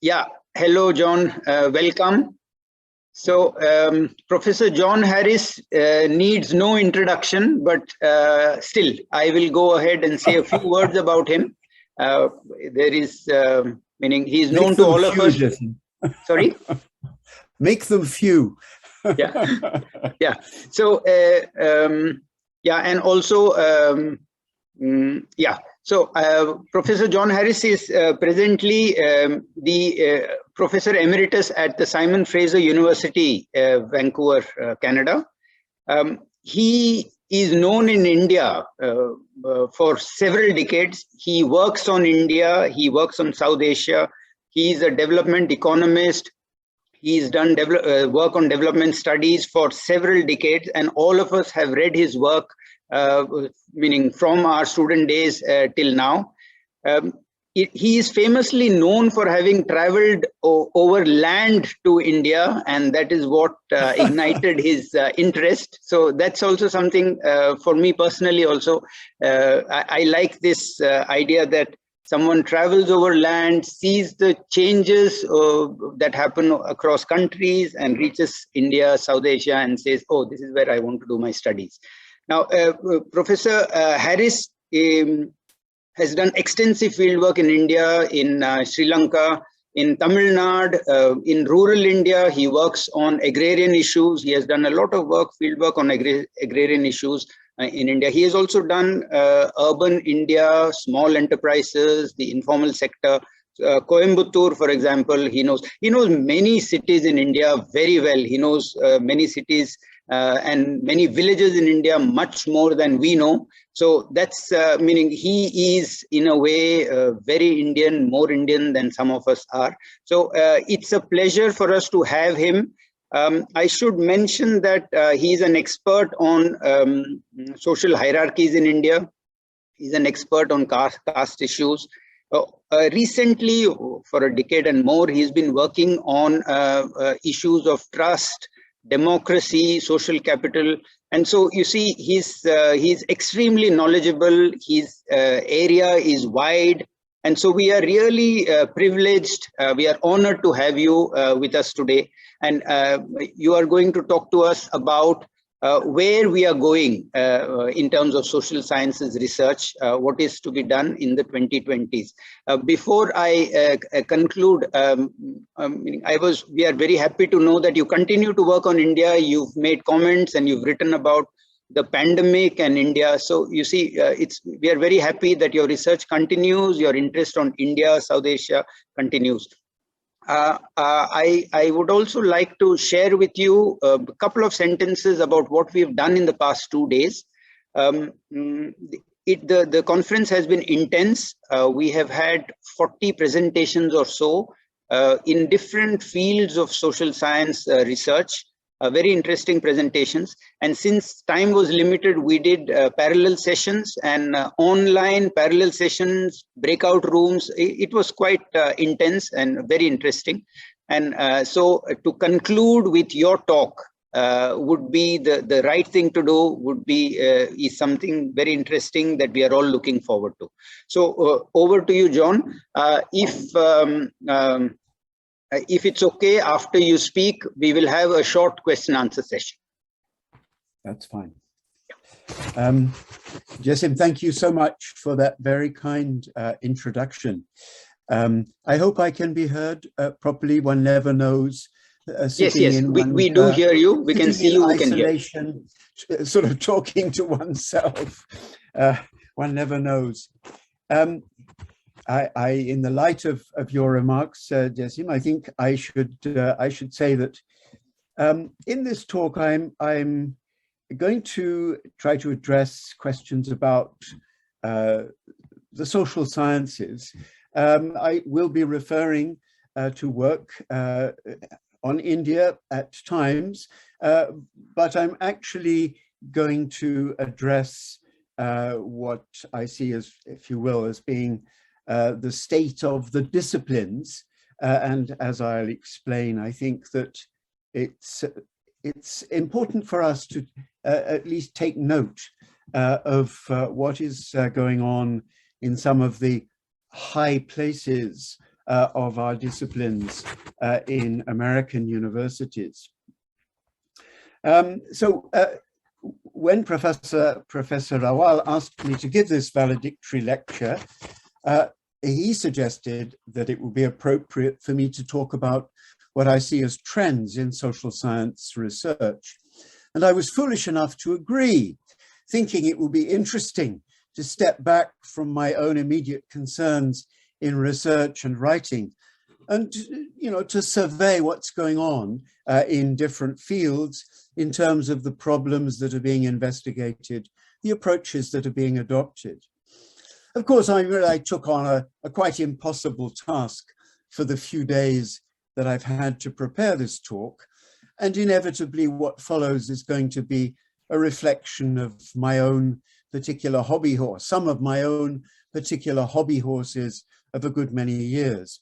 Yeah, hello, John. Welcome. So, Professor John Harris needs no introduction, but still, I will go ahead and say a few words about him. There is, meaning he is known to all of us. Sorry? Make them few. Yeah, yeah. So, yeah, and also, yeah. So, Professor John Harris is presently the Professor Emeritus at the Simon Fraser University, Vancouver, Canada. He is known in India for several decades. He works on India, he works on South Asia. He is a development economist. He's done work on development studies for several decades, and all of us have read his work, meaning from our student days till now. He is famously known for having traveled over land to India, and that is what ignited his interest. So that's also something for me personally also. I like this idea that someone travels over land, sees the changes that happen across countries and reaches India, South Asia, and says, oh, this is where I want to do my studies. Now, Professor Harris has done extensive fieldwork in India, in Sri Lanka, in Tamil Nadu, in rural India. He works on agrarian issues. He has done a lot of work, fieldwork on agrarian issues in India. He has also done urban India, small enterprises, the informal sector. Coimbatore, for example, he knows many cities in India very well. He knows many cities and many villages in India much more than we know. So that's meaning he is in a way very Indian, more Indian than some of us are. So it's a pleasure for us to have him. I should mention that he's an expert on social hierarchies in India. He's an expert on caste issues. Recently, for a decade and more, he's been working on issues of trust, democracy, social capital. And so you see, he's extremely knowledgeable. His area is wide. And so we are really privileged. We are honored to have you with us today. And you are going to talk to us about where we are going in terms of social sciences research, what is to be done in the 2020s. Before I conclude, we are very happy to know that you continue to work on India. You've made comments and you've written about the pandemic and India. So you see, we are very happy that your research continues, your interest on India, South Asia continues. I would also like to share with you a couple of sentences about what we've done in the past 2 days. The conference has been intense. We have had 40 presentations or so in different fields of social science research. Very interesting presentations, and since time was limited, we did parallel sessions and online parallel sessions, breakout rooms. It was quite intense and very interesting. And so to conclude with your talk would be the right thing to do, would be is something very interesting that we are all looking forward to. So over to you, John. If it's okay, after you speak, we will have a short question-answer session. That's fine. Jessim, thank you so much for that very kind introduction. I hope I can be heard properly. One never knows. Yes, we do hear you. We can see you. We can hear. Sort of talking to oneself. One never knows. In the light of your remarks, Jessim, I think I should say that in this talk I'm going to try to address questions about the social sciences. I will be referring to work on India at times, but I'm actually going to address what I see as, if you will, as being the state of the disciplines, and as I'll explain, I think that it's important for us to at least take note of what is going on in some of the high places of our disciplines in American universities. When Professor Rawal asked me to give this valedictory lecture, he suggested that it would be appropriate for me to talk about what I see as trends in social science research. And I was foolish enough to agree, thinking it would be interesting to step back from my own immediate concerns in research and writing and, to survey what's going on in different fields in terms of the problems that are being investigated, the approaches that are being adopted. Of course, I took on a quite impossible task for the few days that I've had to prepare this talk, and inevitably what follows is going to be a reflection of my own particular hobby horse, some of my own particular hobby horses of a good many years.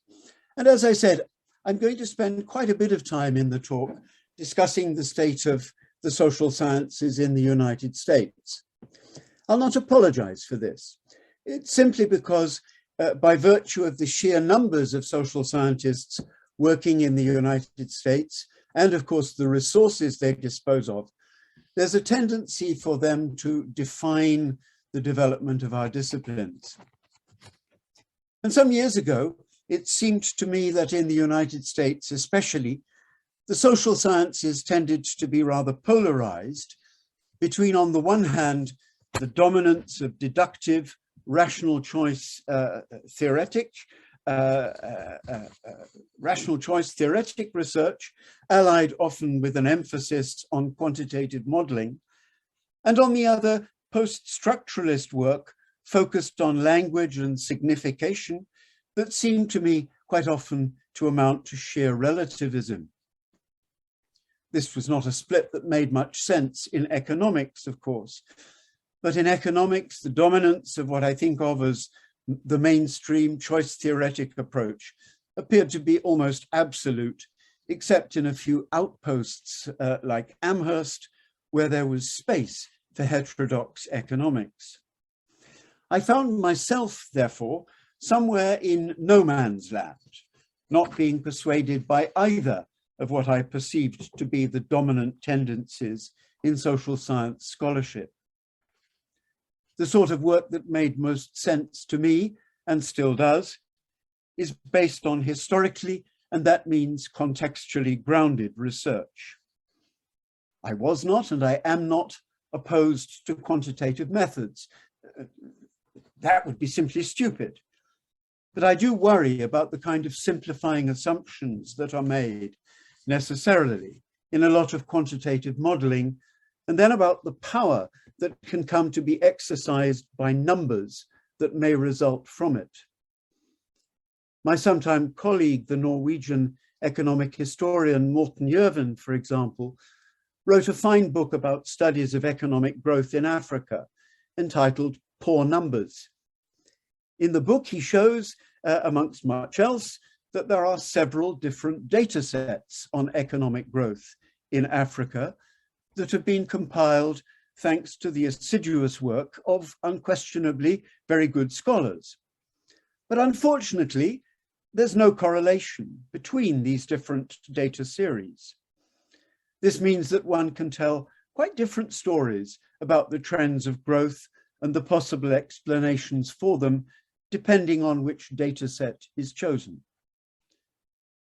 And as I said, I'm going to spend quite a bit of time in the talk discussing the state of the social sciences in the United States. I'll not apologize for this. It's simply because by virtue of the sheer numbers of social scientists working in the United States, and of course the resources they dispose of, there's a tendency for them to define the development of our disciplines. And some years ago, it seemed to me that in the United States especially, the social sciences tended to be rather polarized between, on the one hand, the dominance of deductive, rational choice theoretic research, allied often with an emphasis on quantitative modeling, and on the other, post-structuralist work focused on language and signification that seemed to me quite often to amount to sheer relativism. This was not a split that made much sense in economics, of course, but in economics, the dominance of what I think of as the mainstream choice theoretic approach appeared to be almost absolute, except in a few outposts like Amherst, where there was space for heterodox economics. I found myself, therefore, somewhere in no man's land, not being persuaded by either of what I perceived to be the dominant tendencies in social science scholarship. The sort of work that made most sense to me, and still does, is based on historically, and that means contextually grounded research. I was not, and I am not, opposed to quantitative methods. That would be simply stupid. But I do worry about the kind of simplifying assumptions that are made necessarily in a lot of quantitative modeling, and then about the power that can come to be exercised by numbers that may result from it. My sometime colleague, the Norwegian economic historian Morten Jørven, for example, wrote a fine book about studies of economic growth in Africa, entitled Poor Numbers. In the book, he shows, amongst much else, that there are several different data sets on economic growth in Africa that have been compiled thanks to the assiduous work of unquestionably very good scholars. But unfortunately, there's no correlation between these different data series. This means that one can tell quite different stories about the trends of growth and the possible explanations for them, depending on which data set is chosen.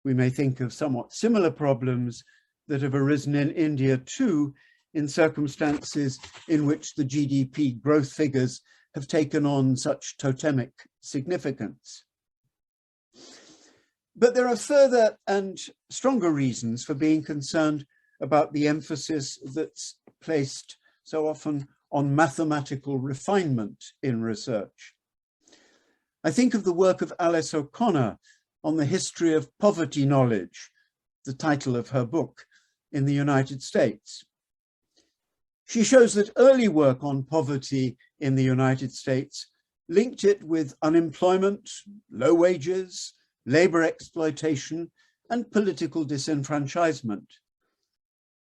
We may think of somewhat similar problems that have arisen in India too, in circumstances in which the GDP growth figures have taken on such totemic significance. But there are further and stronger reasons for being concerned about the emphasis that's placed so often on mathematical refinement in research. I think of the work of Alice O'Connor on the history of poverty knowledge, the title of her book, in the United States. She shows that early work on poverty in the United States linked it with unemployment, low wages, labor exploitation, and political disenfranchisement.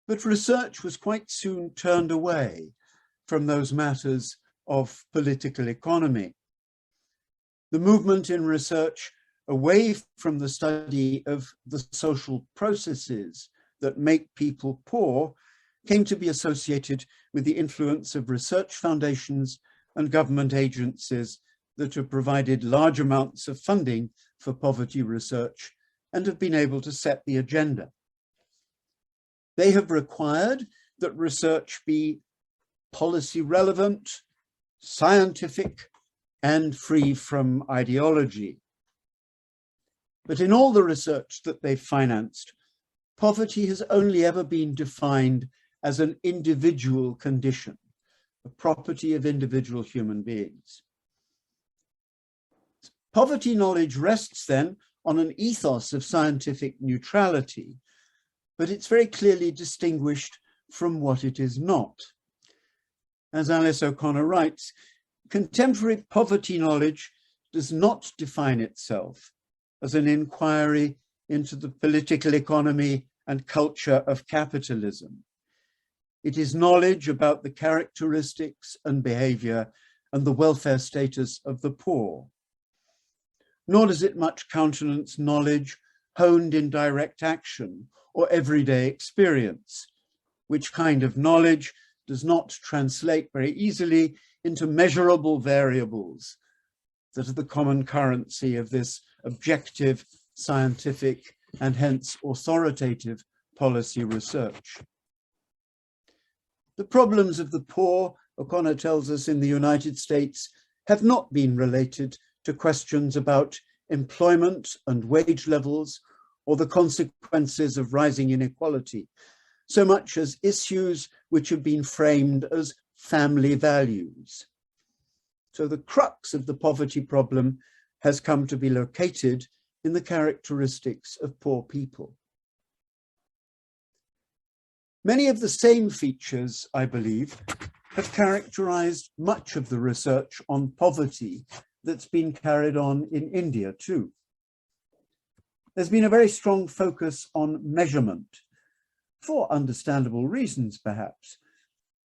But research was quite soon turned away from those matters of political economy. The movement in research away from the study of the social processes that make people poor, came to be associated with the influence of research foundations and government agencies that have provided large amounts of funding for poverty research and have been able to set the agenda. They have required that research be policy relevant, scientific, and free from ideology. But in all the research that they've financed, poverty has only ever been defined as an individual condition, the property of individual human beings. Poverty knowledge rests then on an ethos of scientific neutrality, but it's very clearly distinguished from what it is not. As Alice O'Connor writes, contemporary poverty knowledge does not define itself as an inquiry into the political economy and culture of capitalism. It is knowledge about the characteristics and behavior and the welfare status of the poor. Nor does it much countenance knowledge honed in direct action or everyday experience, which kind of knowledge does not translate very easily into measurable variables that are the common currency of this objective, scientific, and hence authoritative policy research. The problems of the poor, O'Connor tells us, in the United States have not been related to questions about employment and wage levels or the consequences of rising inequality, so much as issues which have been framed as family values. So the crux of the poverty problem has come to be located in the characteristics of poor people. Many of the same features, I believe, have characterized much of the research on poverty that's been carried on in India too. There's been a very strong focus on measurement, for understandable reasons perhaps,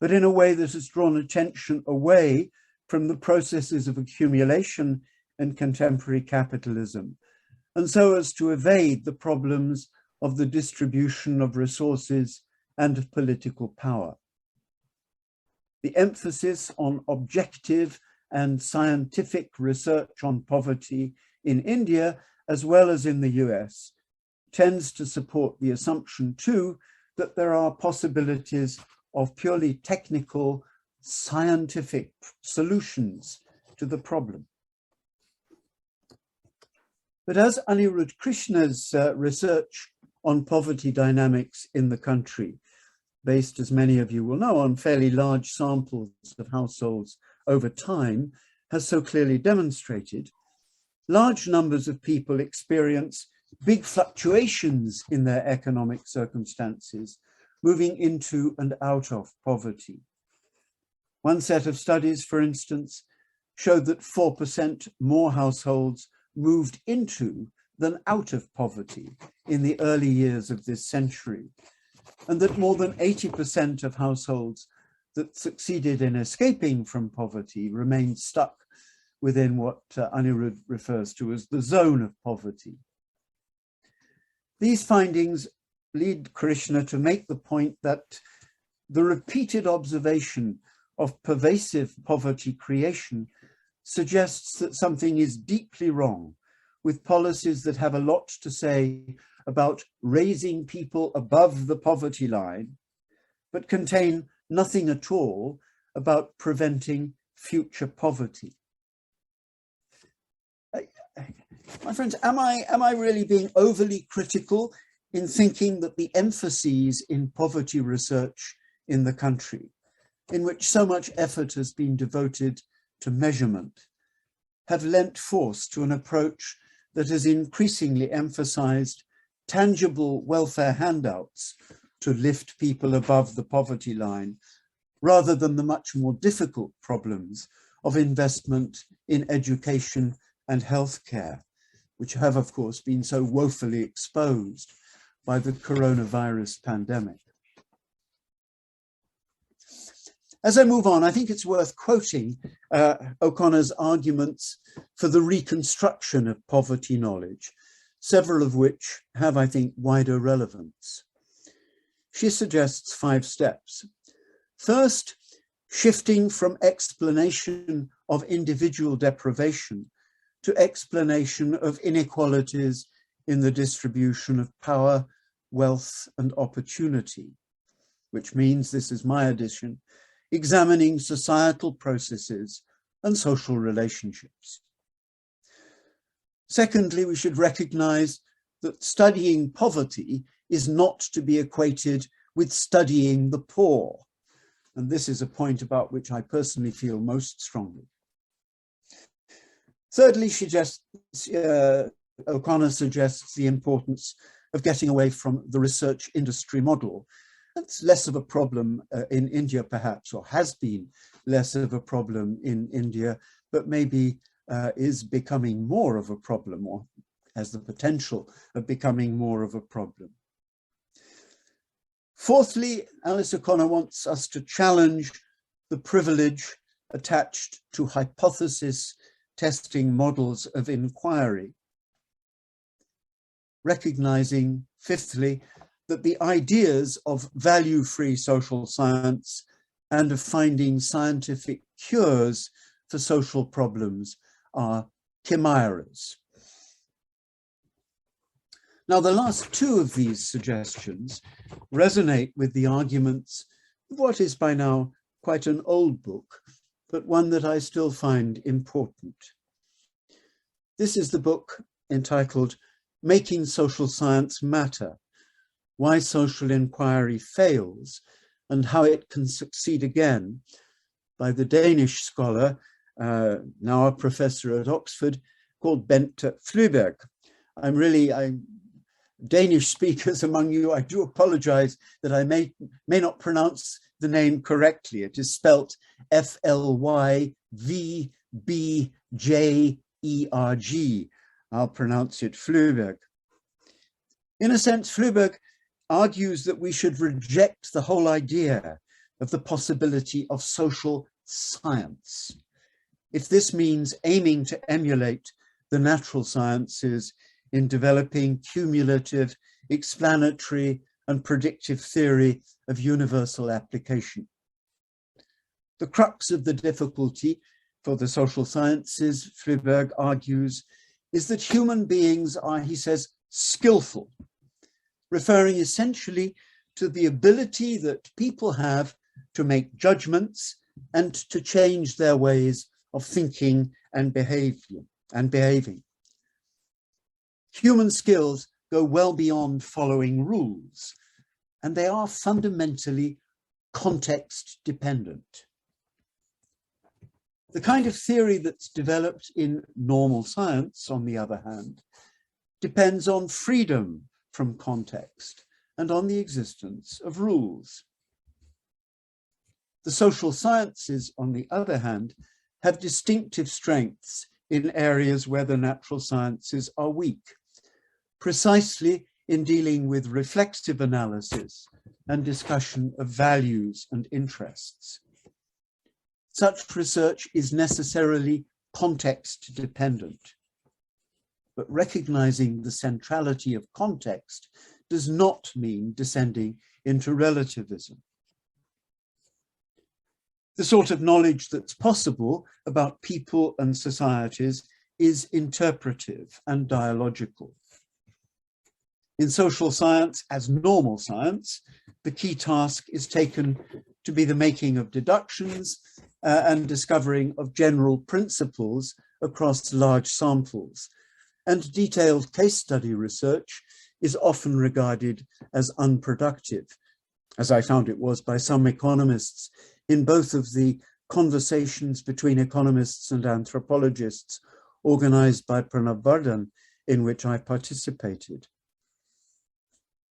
but in a way that has drawn attention away from the processes of accumulation in contemporary capitalism, and so as to evade the problems of the distribution of resources and of political power. The emphasis on objective and scientific research on poverty in India, as well as in the US, tends to support the assumption too that there are possibilities of purely technical, scientific solutions to the problem. But as Anirudh Krishna's research on poverty dynamics in the country, based, as many of you will know, on fairly large samples of households over time, has so clearly demonstrated, large numbers of people experience big fluctuations in their economic circumstances, moving into and out of poverty. One set of studies, for instance, showed that 4% more households moved into than out of poverty in the early years of this century, and that more than 80% of households that succeeded in escaping from poverty remained stuck within what Anirudh refers to as the zone of poverty. These findings lead Krishna to make the point that the repeated observation of pervasive poverty creation suggests that something is deeply wrong with policies that have a lot to say about raising people above the poverty line, but contain nothing at all about preventing future poverty. My friends, am I really being overly critical in thinking that the emphases in poverty research in the country, in which so much effort has been devoted to measurement, have lent force to an approach that has increasingly emphasized tangible welfare handouts to lift people above the poverty line, rather than the much more difficult problems of investment in education and healthcare, which have, of course, been so woefully exposed by the coronavirus pandemic. As I move on, I think it's worth quoting O'Connor's arguments for the reconstruction of poverty knowledge, several of which have, I think, wider relevance. She suggests 5 steps. First, shifting from explanation of individual deprivation to explanation of inequalities in the distribution of power, wealth, and opportunity, which means, this is my addition, examining societal processes and social relationships. Secondly, we should recognize that studying poverty is not to be equated with studying the poor. And this is a point about which I personally feel most strongly. Thirdly, O'Connor suggests the importance of getting away from the research industry model. That's less of a problem in India, perhaps, or has been less of a problem in India, but maybe is becoming more of a problem, or has the potential of becoming more of a problem. Fourthly, Alice O'Connor wants us to challenge the privilege attached to hypothesis testing models of inquiry, recognizing, fifthly, that the ideas of value-free social science and of finding scientific cures for social problems are chimeras. Now, the last 2 of these suggestions resonate with the arguments of what is by now quite an old book, but one that I still find important. This is the book entitled Making Social Science Matter: Why Social Inquiry Fails and How It Can Succeed Again, by the Danish scholar, now a professor at Oxford, called Bente Flyvbjerg. Danish speakers among you, I do apologize that I may not pronounce the name correctly. It is spelt Flyvbjerg. I'll pronounce it Flyvbjerg. In a sense, Flyvbjerg argues that we should reject the whole idea of the possibility of social science, if this means aiming to emulate the natural sciences in developing cumulative, explanatory, and predictive theory of universal application. The crux of the difficulty for the social sciences, Flyvbjerg argues, is that human beings are, he says, skillful, referring essentially to the ability that people have to make judgments and to change their ways of thinking and behaving. Human skills go well beyond following rules, and they are fundamentally context dependent. The kind of theory that's developed in normal science, on the other hand, depends on freedom from context and on the existence of rules. The social sciences, on the other hand, have distinctive strengths in areas where the natural sciences are weak, precisely in dealing with reflexive analysis and discussion of values and interests. Such research is necessarily context dependent, but recognizing the centrality of context does not mean descending into relativism. The sort of knowledge that's possible about people and societies is interpretive and dialogical. In social science, as normal science, the key task is taken to be the making of deductions and discovering of general principles across large samples. And detailed case study research is often regarded as unproductive, as I found it was by some economists in both of the conversations between economists and anthropologists organized by Pranav Vardhan, in which I participated.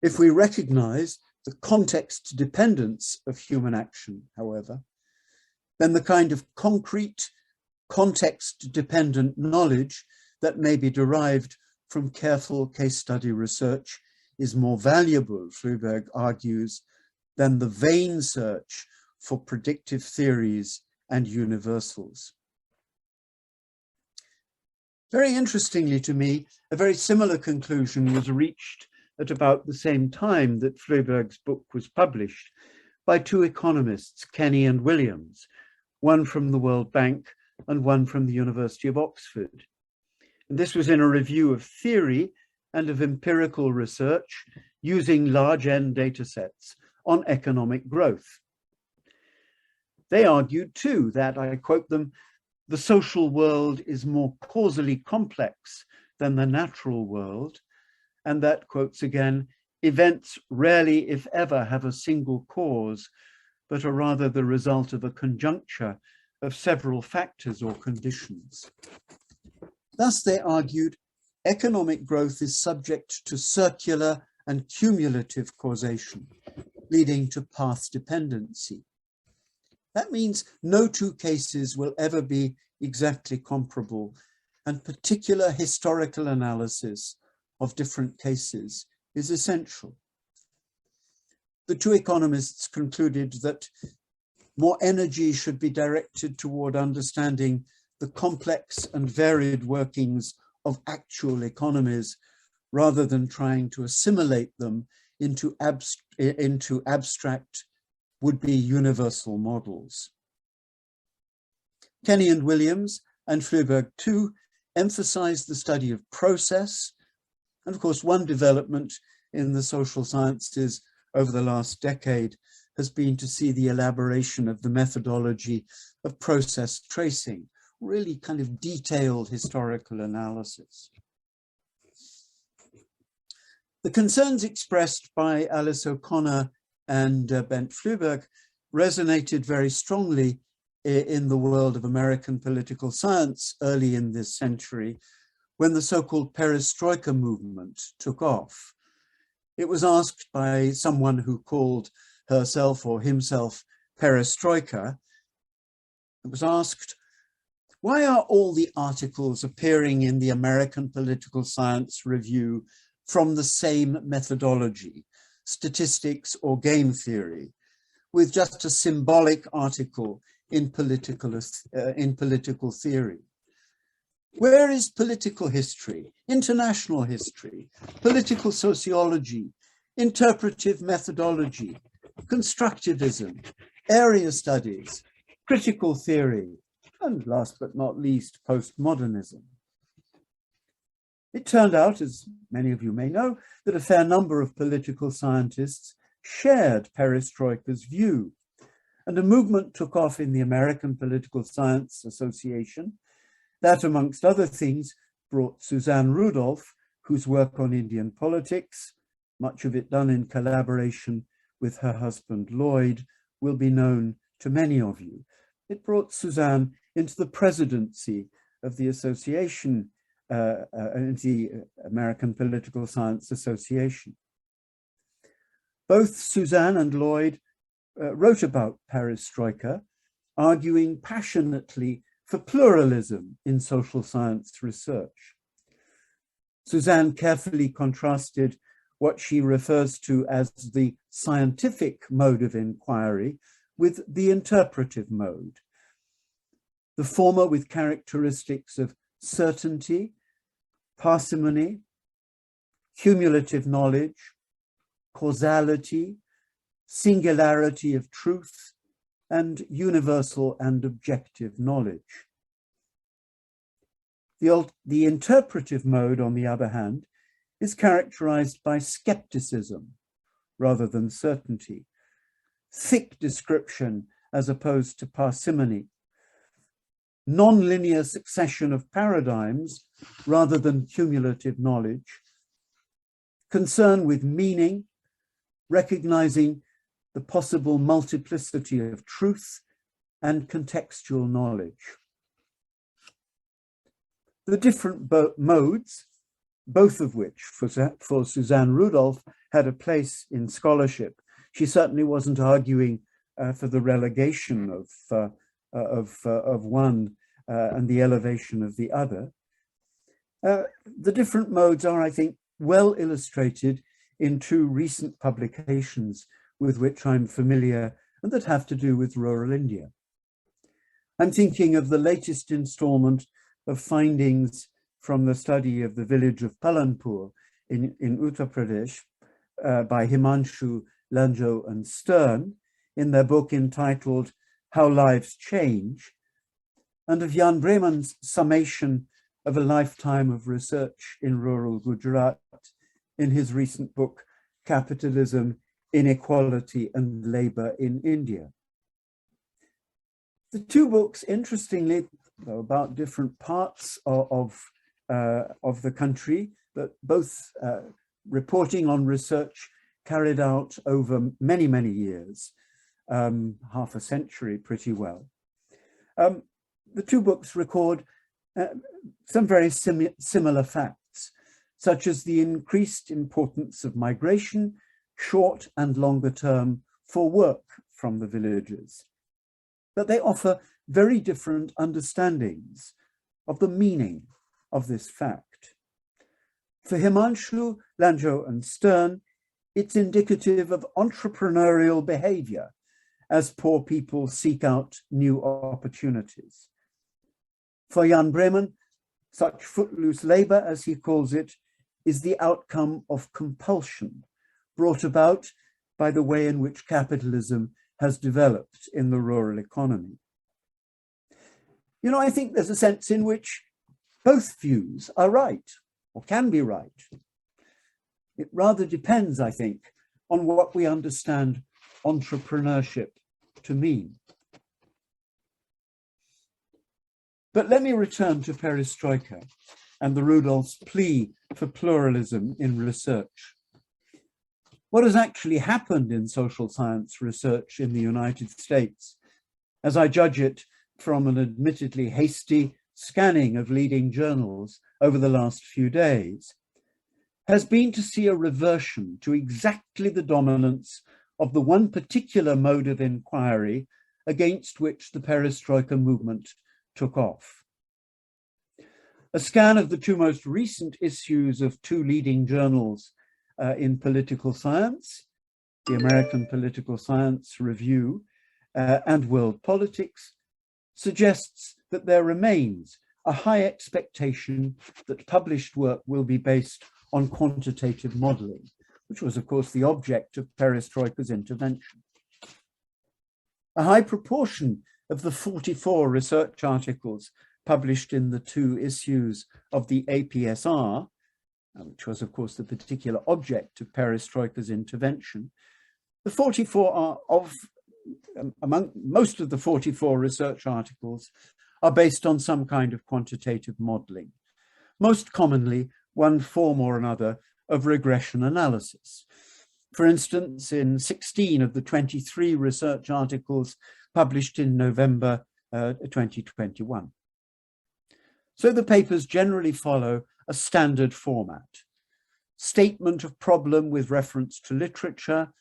If we recognize the context dependence of human action, however, then the kind of concrete, context-dependent knowledge that may be derived from careful case study research is more valuable, Flyvbjerg argues, than the vain search for predictive theories and universals. Very interestingly to me, a very similar conclusion was reached at about the same time that Freiberg's book was published by two economists, Kenny and Williams, one from the World Bank and one from the University of Oxford. And this was in a review of theory and of empirical research using large N data sets on economic growth. They argued too that, I quote them, the social world is more causally complex than the natural world, and that, quotes again, events rarely, if ever, have a single cause, but are rather the result of a conjuncture of several factors or conditions. Thus, they argued, economic growth is subject to circular and cumulative causation, leading to path dependency. That means no two cases will ever be exactly comparable, and particular historical analysis of different cases is essential. The two economists concluded that more energy should be directed toward understanding the complex and varied workings of actual economies rather than trying to assimilate them into abstract would-be universal models. Kenny and Williams and Freiberg too emphasized the study of process. And of course, one development in the social sciences over the last decade has been to see the elaboration of the methodology of process tracing, really kind of detailed historical analysis. The concerns expressed by Alice O'Connor and Bent Freiberg resonated very strongly in the world of American political science early in this century, when the so-called perestroika movement took off. It was asked by someone who called herself or himself perestroika. It was asked, why are all the articles appearing in the American Political Science Review from the same methodology, statistics or game theory, with just a symbolic article in political theory? Where is political history, international history, political sociology, interpretive methodology, constructivism, area studies, critical theory, and last but not least, postmodernism? It turned out, as many of you may know, that a fair number of political scientists shared perestroika's view, and a movement took off in the American Political Science Association that, amongst other things, brought Suzanne Rudolph, whose work on Indian politics, much of it done in collaboration with her husband Lloyd, will be known to many of you. It brought Suzanne into the presidency of the association, the American Political Science Association. Both Suzanne and Lloyd wrote about perestroika, arguing passionately for pluralism in social science research. Suzanne carefully contrasted what she refers to as the scientific mode of inquiry with the interpretive mode. The former with characteristics of certainty, parsimony, cumulative knowledge, causality, singularity of truth, and universal and objective knowledge. The interpretive mode, on the other hand, is characterized by skepticism rather than certainty, thick description as opposed to parsimony, non-linear succession of paradigms rather than cumulative knowledge, concern with meaning, recognizing the possible multiplicity of truth and contextual knowledge. The different modes, both of which for Suzanne Rudolph had a place in scholarship. She certainly wasn't arguing for the relegation of one and the elevation of the other. The different modes are, I think, well illustrated in two recent publications with which I'm familiar and that have to do with rural India. I'm thinking of the latest installment of findings from the study of the village of Palanpur in Uttar Pradesh by Himanshu, Lanjo and Stern in their book entitled How Lives Change, and of Jan Breman's summation of a lifetime of research in rural Gujarat in his recent book, Capitalism, Inequality and Labor in India. The two books, interestingly, though about different parts of the country, but both reporting on research carried out over many, many years, half a century pretty well. The two books record some very similar facts, such as the increased importance of migration, short and longer term, for work from the villages. But they offer very different understandings of the meaning of this fact. For Himanshu, Lanjo and Stern, it's indicative of entrepreneurial behavior as poor people seek out new opportunities. For Jan Breman, such footloose labor, as he calls it, is the outcome of compulsion brought about by the way in which capitalism has developed in the rural economy. You know, I think there's a sense in which both views are right, or can be right. It rather depends, I think, on what we understand entrepreneurship to mean. But let me return to perestroika and the Rudolph's plea for pluralism in research. What has actually happened in social science research in the United States, as I judge it from an admittedly hasty scanning of leading journals over the last few days, has been to see a reversion to exactly the dominance of the one particular mode of inquiry against which the perestroika movement took off. A scan of the two most recent issues of two leading journals in political science, the American Political Science Review and World Politics, suggests that there remains a high expectation that published work will be based on quantitative modeling, which was, of course, the object of perestroika's intervention. A high proportion of the 44 research articles published in the two issues of the APSR, which was, of course, the particular object of perestroika's intervention, the 44 are among most of the 44 research articles are based on some kind of quantitative modeling, most commonly one form or another of regression analysis. For instance, in 16 of the 23 research articles published in November 2021. So the papers generally follow a standard format: statement of problem with reference to literature,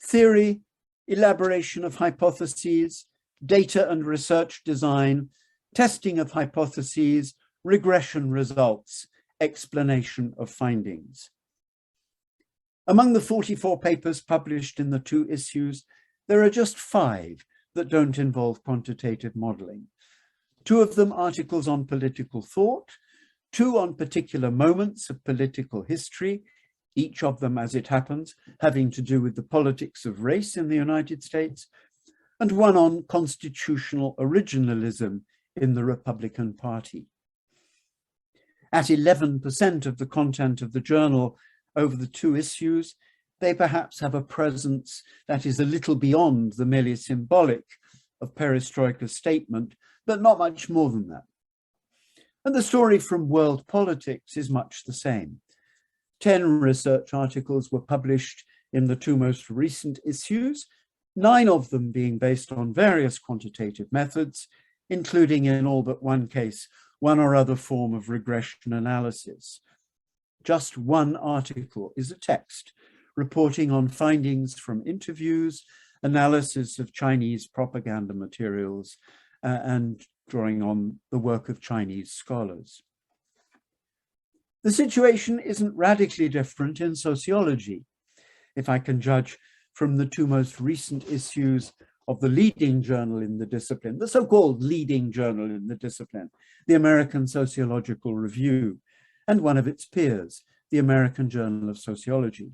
theory, elaboration of hypotheses, data and research design, testing of hypotheses, regression results, explanation of findings. Among the 44 papers published in the two issues, there are just 5 that don't involve quantitative modeling. 2 of them articles on political thought, 2 on particular moments of political history, each of them, as it happens, having to do with the politics of race in the United States, and 1 on constitutional originalism in the Republican Party. At 11% of the content of the journal over the 2 issues, they perhaps have a presence that is a little beyond the merely symbolic of perestroika's statement, but not much more than that. And the story from World Politics is much the same. 10 research articles were published in the 2 most recent issues, 9 of them being based on various quantitative methods, including in all but 1 case, one or other form of regression analysis. Just 1 article is a text reporting on findings from interviews, analysis of Chinese propaganda materials, and drawing on the work of Chinese scholars. The situation isn't radically different in sociology, if I can judge from the 2 most recent issues of the leading journal in the discipline, the so-called leading journal in the discipline, the American Sociological Review, and one of its peers, the American Journal of Sociology.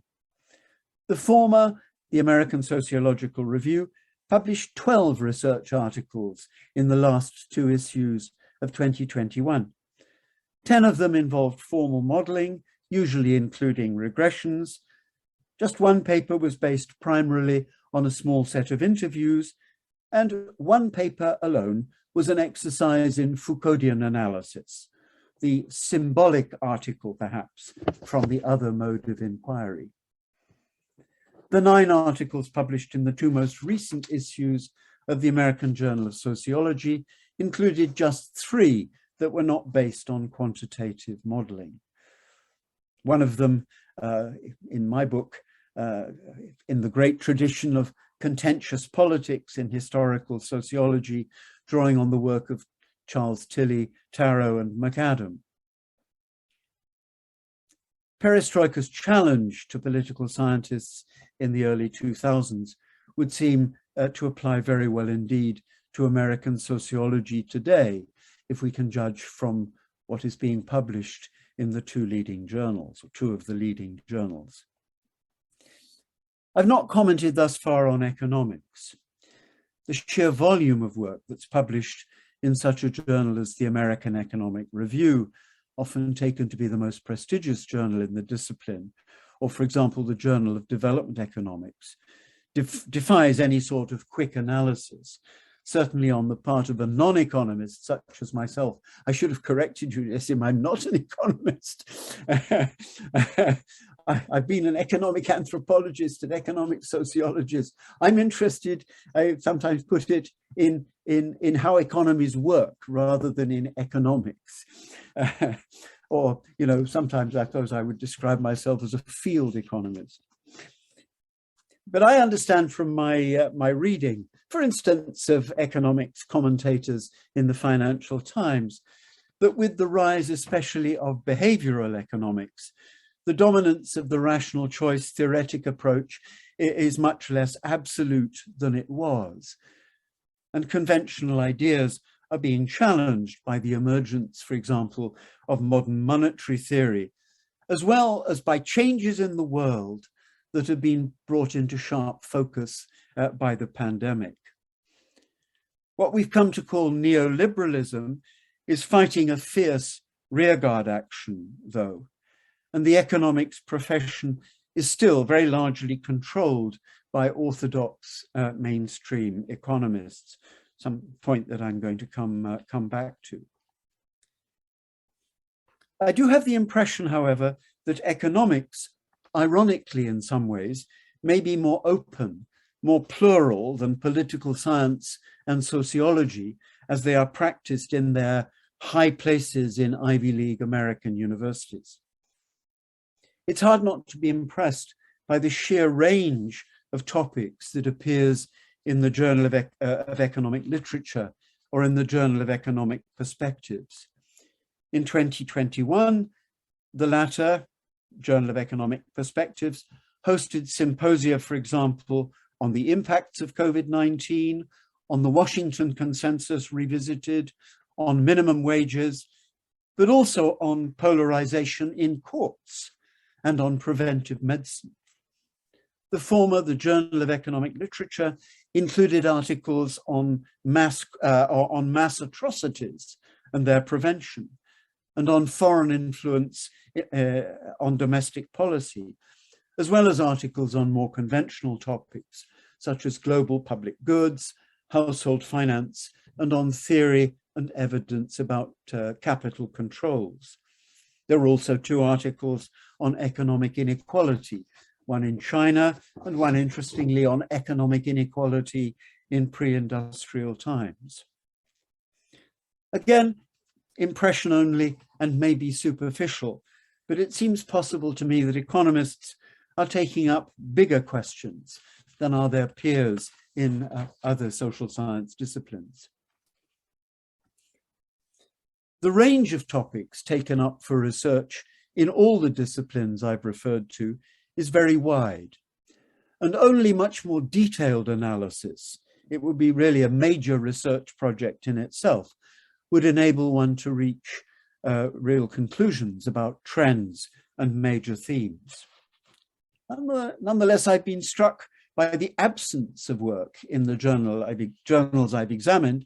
The former, the American Sociological Review, published 12 research articles in the last 2 issues of 2021. 10 of them involved formal modeling, usually including regressions. Just one paper was based primarily on a small set of interviews, and one paper alone was an exercise in Foucauldian analysis, the symbolic article, perhaps, from the other mode of inquiry. The 9 articles published in the 2 most recent issues of the American Journal of Sociology included just 3 that were not based on quantitative modeling. One of them, in my book, in the great tradition of contentious politics in historical sociology, drawing on the work of Charles Tilley, Tarrow, and McAdam. Perestroika's challenge to political scientists in the early 2000s would seem to apply very well indeed to American sociology today, if we can judge from what is being published in the 2 leading journals, or 2 of the leading journals. I've not commented thus far on economics. The sheer volume of work that's published in such a journal as the American Economic Review, often taken to be the most prestigious journal in the discipline, or for example, the Journal of Development Economics, defies any sort of quick analysis, certainly on the part of a non-economist such as myself. I should have corrected you, Yassim, I'm not an economist. I've been an economic anthropologist and economic sociologist. I'm interested, I sometimes put it, in how economies work rather than in economics. Or, you know, sometimes I suppose I would describe myself as a field economist. But I understand from my reading, for instance, of economics commentators in the Financial Times, that with the rise especially of behavioral economics, the dominance of the rational choice theoretic approach is much less absolute than it was. And conventional ideas are being challenged by the emergence, for example, of modern monetary theory, as well as by changes in the world that have been brought into sharp focus by the pandemic. What we've come to call neoliberalism is fighting a fierce rearguard action, though, and the economics profession is still very largely controlled by orthodox mainstream economists, some point that I'm going to come back to. I do have the impression, however, that economics, ironically in some ways, may be more open, more plural than political science and sociology as they are practiced in their high places in Ivy League American universities. It's hard not to be impressed by the sheer range of topics that appears in the Journal of Economic Literature or in the Journal of Economic Perspectives. In 2021, the latter, Journal of Economic Perspectives, hosted symposia, for example, on the impacts of COVID-19, on the Washington Consensus Revisited, on minimum wages, but also on polarization in courts and on preventive medicine. The former, the Journal of Economic Literature, included articles on mass atrocities and their prevention, and on foreign influence on domestic policy, as well as articles on more conventional topics, such as global public goods, household finance, and on theory and evidence about capital controls. There were also 2 articles on economic inequality, one in China and one, interestingly, on economic inequality in pre-industrial times. Again, impression only and maybe superficial, but it seems possible to me that economists are taking up bigger questions than are their peers in other social science disciplines. The range of topics taken up for research in all the disciplines I've referred to is very wide, and only much more detailed analysis it would be really a major research project in itself, would enable one to reach real conclusions about trends and major themes. Nonetheless, I've been struck by the absence of work in the journals I've examined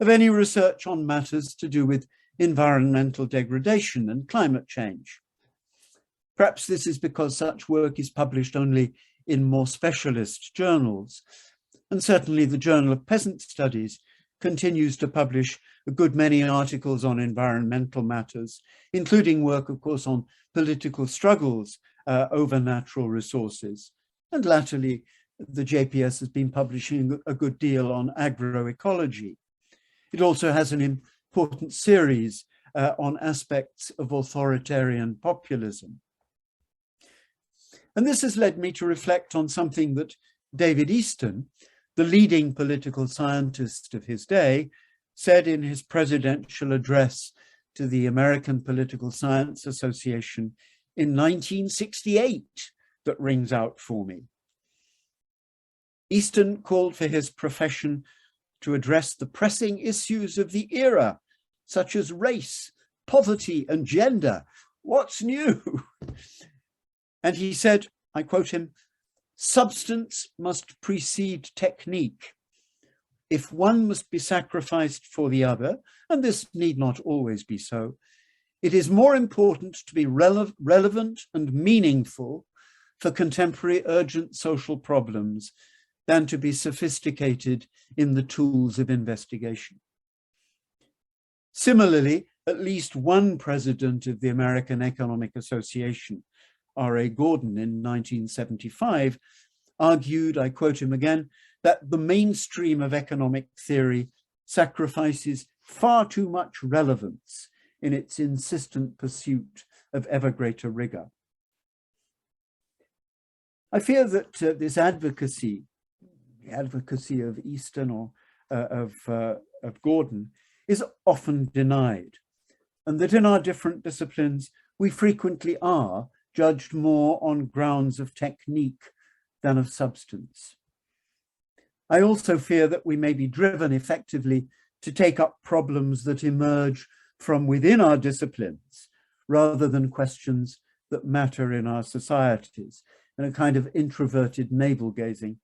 of any research on matters to do with environmental degradation and climate change. Perhaps this is because such work is published only in more specialist journals, and certainly the Journal of Peasant Studies continues to publish a good many articles on environmental matters, including work, of course, on political struggles over natural resources. And latterly, the JPS has been publishing a good deal on agroecology. It also has an important series on aspects of authoritarian populism. And this has led me to reflect on something that David Easton, the leading political scientist of his day, said in his presidential address to the American Political Science Association in 1968 that rings out for me. Easton called for his profession to address the pressing issues of the era, such as race, poverty, and gender. What's new? And he said, I quote him, "Substance must precede technique. If one must be sacrificed for the other, and this need not always be so, it is more important to be relevant and meaningful for contemporary urgent social problems than to be sophisticated in the tools of investigation." Similarly, at least one president of the American Economic Association, R.A. Gordon, in 1975, argued, I quote him again, that the mainstream of economic theory sacrifices far too much relevance in its insistent pursuit of ever greater rigor. I fear that this advocacy, the advocacy of Easton or of Gordon, is often denied, and that in our different disciplines, we frequently are judged more on grounds of technique than of substance. I also fear that we may be driven effectively to take up problems that emerge from within our disciplines, rather than questions that matter in our societies, in a kind of introverted navel-gazing.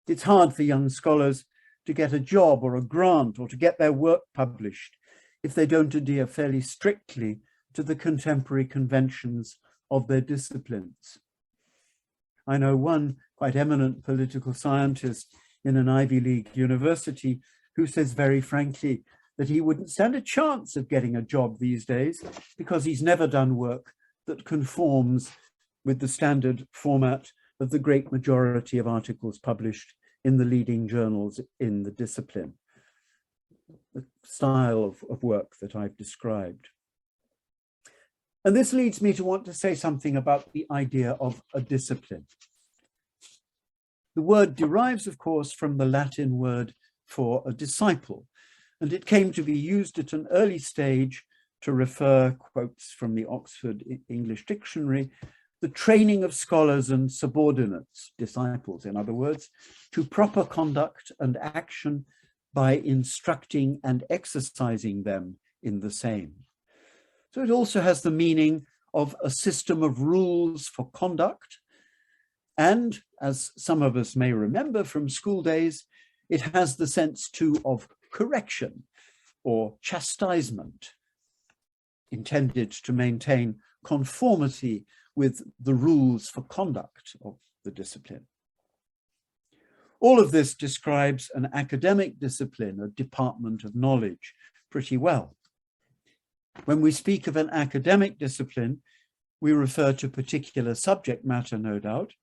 It's hard for young scholars to get a job or a grant or to get their work published if they don't adhere fairly strictly to the contemporary conventions of their disciplines. I know one quite eminent political scientist in an Ivy League university who says very frankly that he wouldn't stand a chance of getting a job these days because he's never done work that conforms with the standard format of the great majority of articles published in the leading journals in the discipline, the style of work that I've described. And this leads me to want to say something about the idea of a discipline. The word derives, of course, from the Latin word for a disciple, and it came to be used at an early stage to refer, quotes from the Oxford English Dictionary, the training of scholars and subordinates, disciples in other words, to proper conduct and action by instructing and exercising them in the same. So it also has the meaning of a system of rules for conduct. And as some of us may remember from school days, it has the sense too of correction or chastisement, intended to maintain conformity with the rules for conduct of the discipline. All of this describes an academic discipline, a department of knowledge, pretty well. When we speak of an academic discipline, we refer to particular subject matter, no doubt,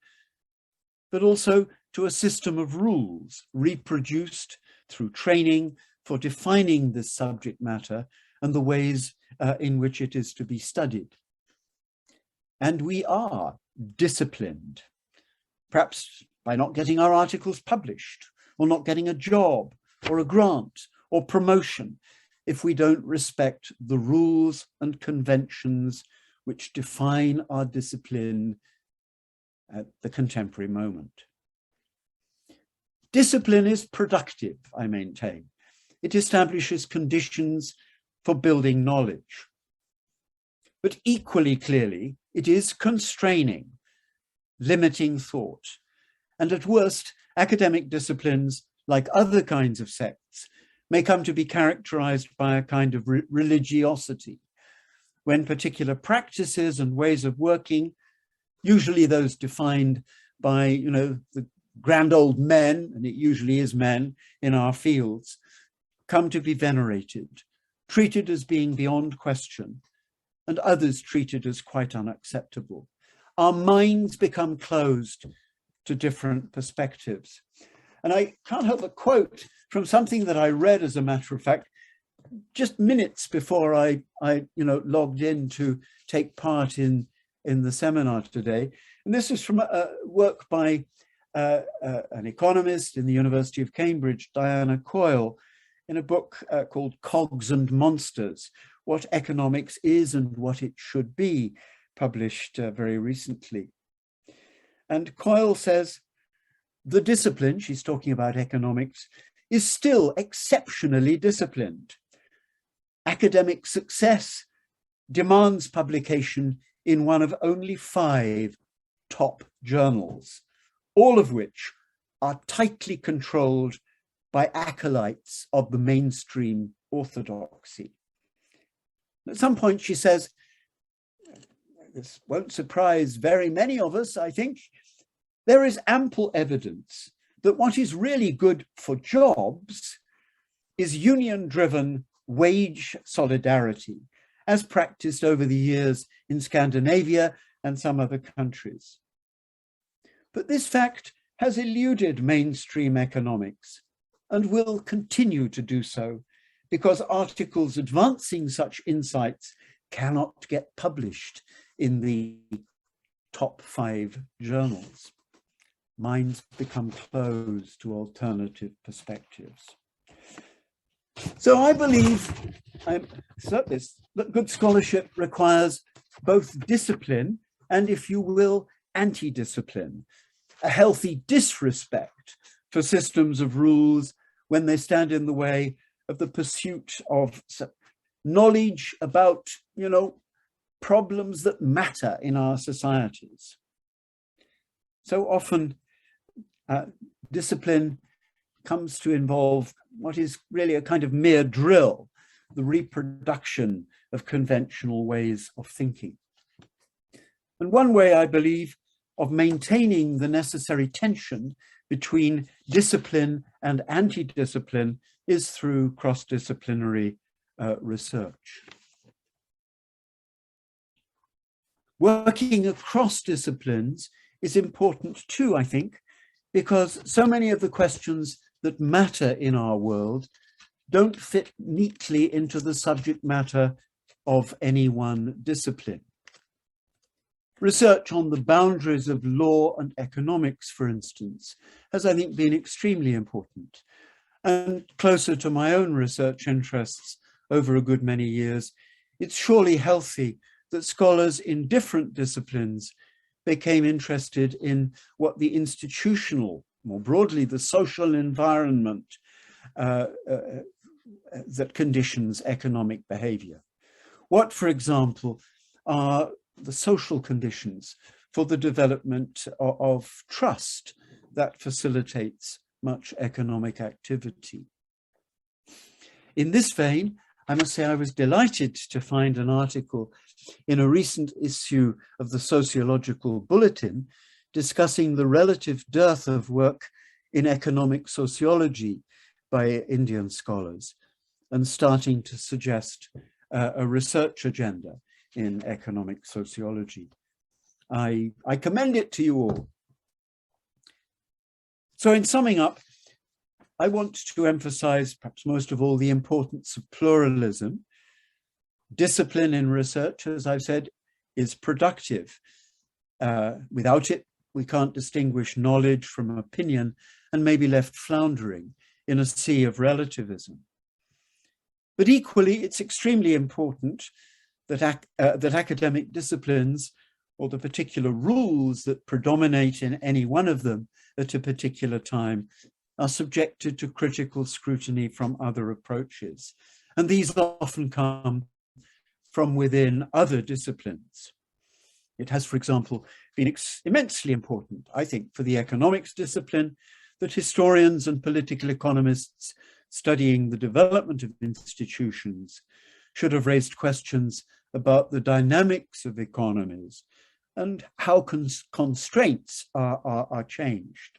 but also to a system of rules reproduced through training for defining this subject matter and the ways in which it is to be studied. And we are disciplined, perhaps by not getting our articles published, or not getting a job, or a grant, or promotion, if we don't respect the rules and conventions which define our discipline at the contemporary moment. Discipline is productive, I maintain. It establishes conditions for building knowledge. But equally clearly, it is constraining, limiting thought. And at worst, academic disciplines, like other kinds of sects, may come to be characterized by a kind of religiosity, when particular practices and ways of working, usually those defined by, the grand old men, and it usually is men in our fields, come to be venerated, treated as being beyond question, and others treated as quite unacceptable. Our minds become closed to different perspectives. And I can't help but quote from something that I read, as a matter of fact, just minutes before I logged in to take part in the seminar today. And this is from a work by an economist in the University of Cambridge, Diana Coyle, in a book called Cogs and Monsters, What Economics Is and What It Should Be, published very recently. And Coyle says, the discipline, she's talking about economics, is still exceptionally disciplined. Academic success demands publication in one of only 5 top journals, all of which are tightly controlled by acolytes of the mainstream orthodoxy. At some point she says, this won't surprise very many of us, I think, there is ample evidence that what is really good for jobs is union-driven wage solidarity, as practiced over the years in Scandinavia and some other countries. But this fact has eluded mainstream economics and will continue to do so because articles advancing such insights cannot get published in the top 5 journals. Minds become closed to alternative perspectives. So I believe good scholarship requires both discipline and, if you will, anti-discipline, a healthy disrespect for systems of rules when they stand in the way of the pursuit of knowledge about, problems that matter in our societies. So often, discipline comes to involve what is really a kind of mere drill, the reproduction of conventional ways of thinking. And one way, I believe, of maintaining the necessary tension between discipline and anti-discipline is through cross-disciplinary research. Working across disciplines is important too, I think, because so many of the questions that matter in our world don't fit neatly into the subject matter of any one discipline. Research on the boundaries of law and economics, for instance, has, I think, been extremely important. And closer to my own research interests over a good many years, it's surely healthy that scholars in different disciplines became interested in what the institutional, more broadly, the social environment that conditions economic behavior. What, for example, are the social conditions for the development of trust that facilitates much economic activity? In this vein, I must say I was delighted to find an article in a recent issue of the Sociological Bulletin discussing the relative dearth of work in economic sociology by Indian scholars and starting to suggest a research agenda in economic sociology. I commend it to you all. So in summing up, I want to emphasize, perhaps most of all, the importance of pluralism. Discipline in research, as I've said, is productive. Without it, we can't distinguish knowledge from opinion and may be left floundering in a sea of relativism. But equally, it's extremely important that academic disciplines, or the particular rules that predominate in any one of them at a particular time, are subjected to critical scrutiny from other approaches. And these often come from within other disciplines. It has, for example, been immensely important, I think, for the economics discipline that historians and political economists studying the development of institutions should have raised questions about the dynamics of economies and how constraints are changed.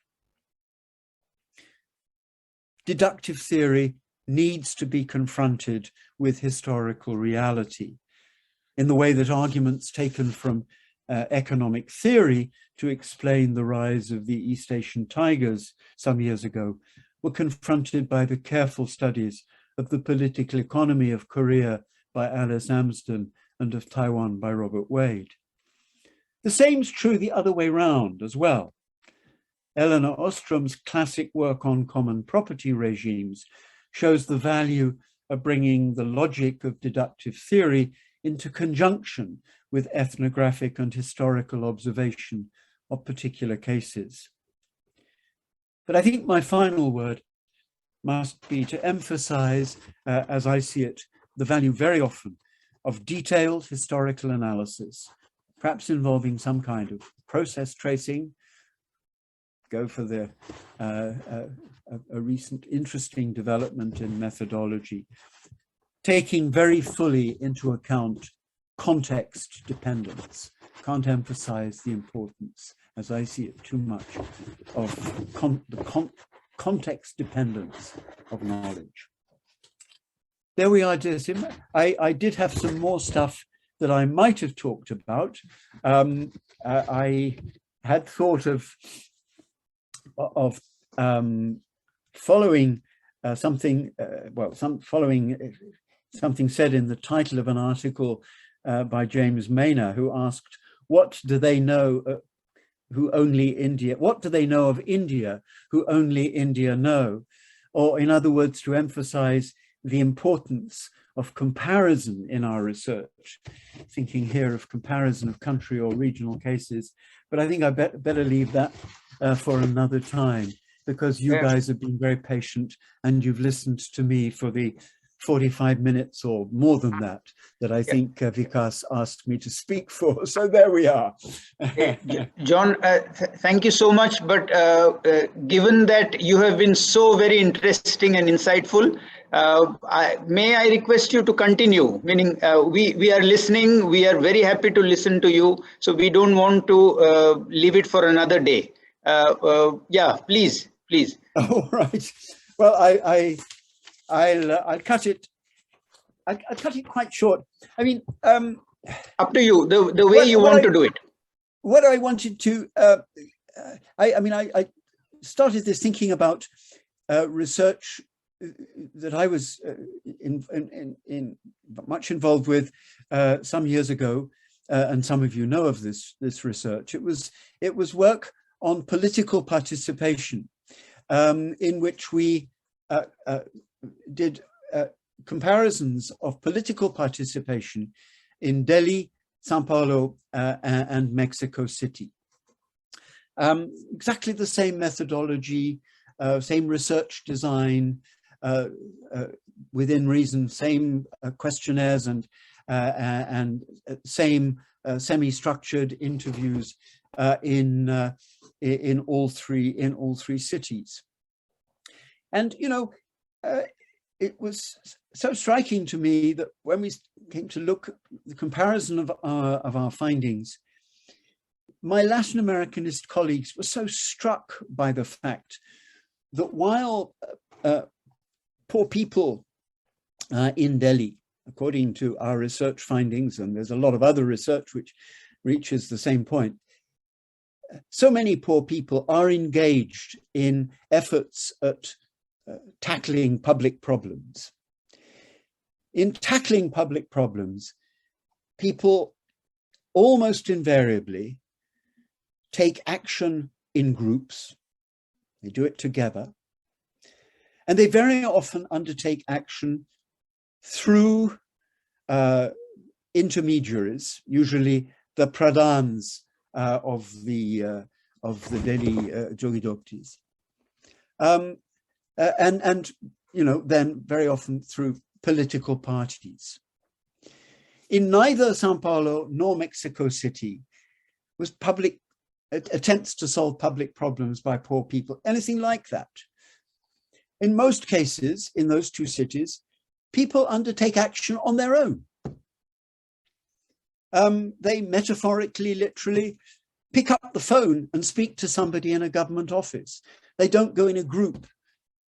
Deductive theory needs to be confronted with historical reality in the way that arguments taken from economic theory to explain the rise of the East Asian tigers some years ago were confronted by the careful studies of the political economy of Korea by Alice Amsden and of Taiwan by Robert Wade. The same's true the other way round as well. Elinor Ostrom's classic work on common property regimes shows the value of bringing the logic of deductive theory into conjunction with ethnographic and historical observation of particular cases. But I think my final word must be to emphasize, as I see it, the value very often of detailed historical analysis, perhaps involving some kind of process tracing. Go for the a recent interesting development in methodology, taking very fully into account context dependence. Can't emphasize the importance, as I see it too much, of the context dependence of knowledge. There we are, Jessim. I did have some more stuff that I might have talked about. I had thought of following something said in the title of an article by James Maynard, who asked, what do they know what do they know of India who only India know? Or in other words, to emphasize the importance of comparison in our research, thinking here of comparison of country or regional cases. But I think I better leave that for another time, because you guys have been very patient and you've listened to me for the 45 minutes or more than that I think Vikas asked me to speak for. So there we are. John, thank you so much. But given that you have been so very interesting and insightful, may I request you to continue? Meaning we are listening, we are very happy to listen to you. So we don't want to leave it for another day. Yeah, please. All right. Well, I'll cut it. I'll cut it quite short. I mean, up to you. The way you want to do it. What I wanted to, I started this thinking about research that I was much involved with some years ago, and some of you know of this research. It was work on political participation, in which we did comparisons of political participation in Delhi, Sao Paulo, and Mexico City. Exactly the same methodology, same research design, within reason, same questionnaires and same semi-structured interviews in all three cities. And it was so striking to me that when we came to look at the comparison of our findings, my Latin Americanist colleagues were so struck by the fact that while poor people in Delhi, according to our research findings, and there's a lot of other research which reaches the same point, so many poor people are engaged in efforts at tackling public problems. In tackling public problems, people almost invariably take action in groups. They do it together. And they very often undertake action through intermediaries, usually the pradhans of the Delhi Jogidoptis. and you know, then very often through political parties. In neither Sao Paulo nor Mexico City was public attempts to solve public problems by poor people, anything like that. In most cases, in those two cities, people undertake action on their own. They metaphorically, literally pick up the phone and speak to somebody in a government office. They don't go in a group.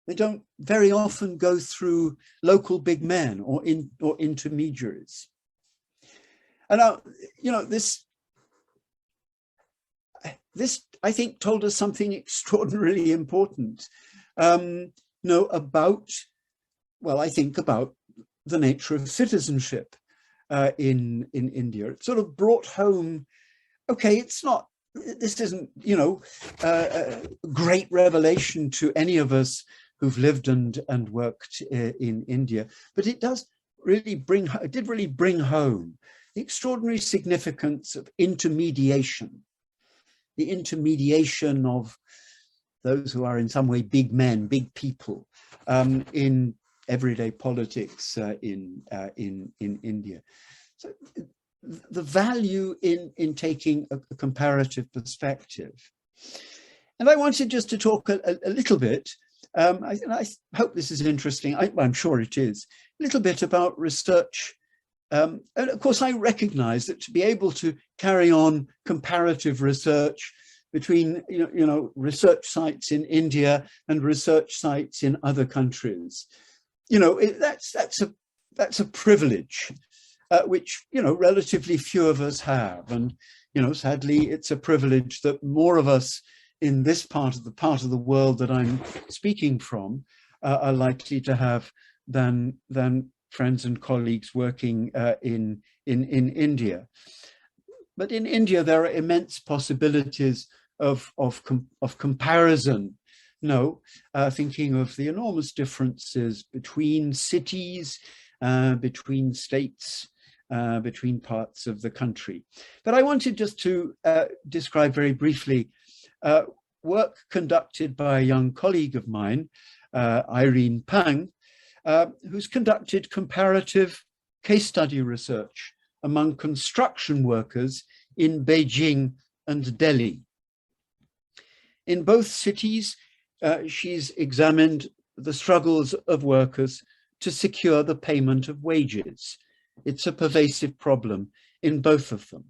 They don't very often go through local big men or intermediaries. And now, you know, this I think told us something extraordinarily important, you know, about, well, I think about the nature of citizenship in India. It sort of brought home, okay, it's not, this isn't, you know, a great revelation to any of us who've lived and worked in India, but it does really bring, it did really bring home the extraordinary significance of intermediation, the intermediation of those who are in some way big men, big people in everyday politics in India. So the value in taking a comparative perspective. And I wanted just to talk a little bit, I hope this is interesting, I'm sure it is, a little bit about research. And of course, I recognize that to be able to carry on comparative research between you know research sites in India and research sites in other countries, you know, that's a privilege which, you know, relatively few of us have, and you know, sadly, it's a privilege that more of us in this part of the world that I'm speaking from are likely to have than friends and colleagues working in India. But in India, there are immense possibilities of comparison. No, thinking of the enormous differences between cities, between states, between parts of the country. But I wanted just to describe very briefly work conducted by a young colleague of mine, Irene Pang, who's conducted comparative case study research among construction workers in Beijing and Delhi. In both cities, she's examined the struggles of workers to secure the payment of wages. It's a pervasive problem in both of them.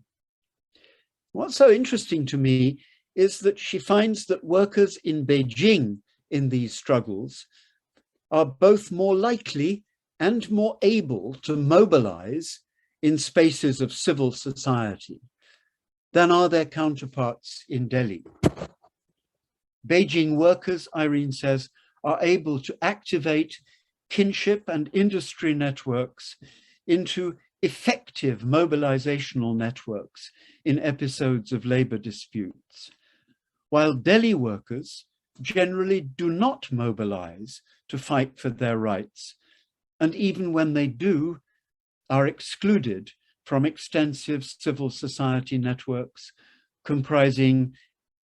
What's so interesting to me is that she finds that workers in Beijing in these struggles are both more likely and more able to mobilize in spaces of civil society than are their counterparts in Delhi. Beijing workers, Irene says, are able to activate kinship and industry networks into effective mobilizational networks in episodes of labor disputes, while Delhi workers generally do not mobilize to fight for their rights, and even when they do, are excluded from extensive civil society networks comprising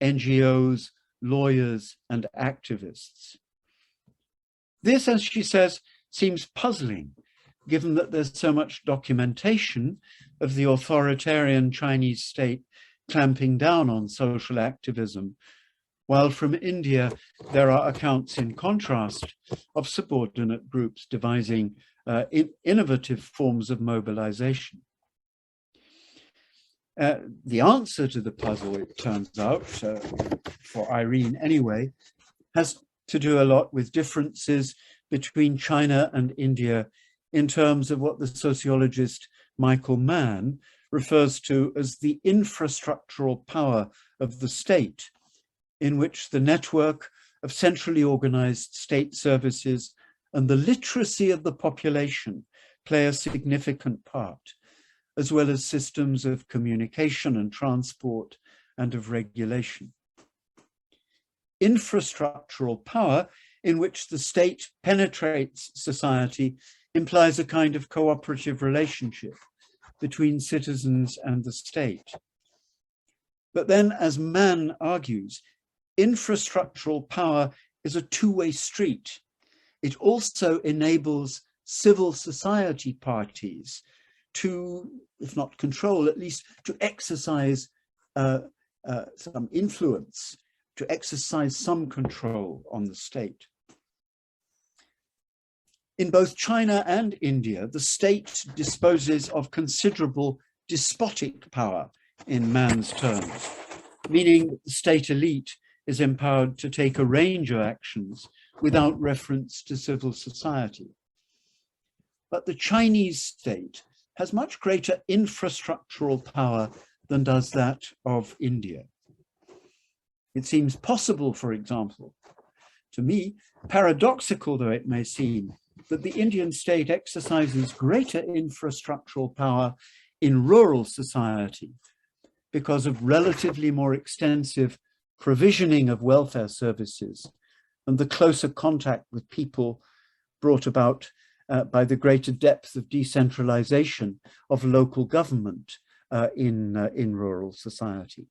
NGOs, lawyers, and activists. This, as she says, seems puzzling, given that there's so much documentation of the authoritarian Chinese state clamping down on social activism, while from India, there are accounts in contrast of subordinate groups devising innovative forms of mobilization. The answer to the puzzle, it turns out, for Irene anyway, has to do a lot with differences between China and India in terms of what the sociologist Michael Mann refers to as the infrastructural power of the state, in which the network of centrally organized state services and the literacy of the population play a significant part, as well as systems of communication and transport and of regulation. Infrastructural power in which the state penetrates society implies a kind of cooperative relationship between citizens and the state. But then, as Mann argues, infrastructural power is a two-way street. It also enables civil society parties to, if not control, at least to exercise some influence, to exercise some control on the state. In both China and India, the state disposes of considerable despotic power in man's terms, meaning that the state elite is empowered to take a range of actions without reference to civil society. But the Chinese state has much greater infrastructural power than does that of India. It seems possible, for example, to me, paradoxical though it may seem, that the Indian state exercises greater infrastructural power in rural society because of relatively more extensive provisioning of welfare services and the closer contact with people brought about by the greater depth of decentralization of local government in rural society.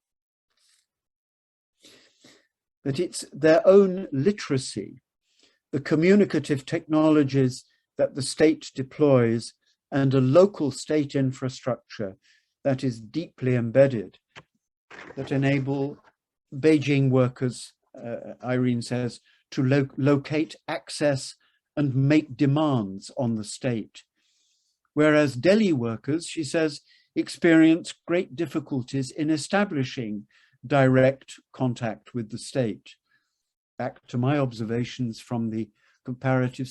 But it's their own literacy, the communicative technologies that the state deploys, and a local state infrastructure that is deeply embedded, that enable Beijing workers, Irene says, to locate, access, and make demands on the state. Whereas Delhi workers, she says, experience great difficulties in establishing direct contact with the state. Back to my observations from the comparative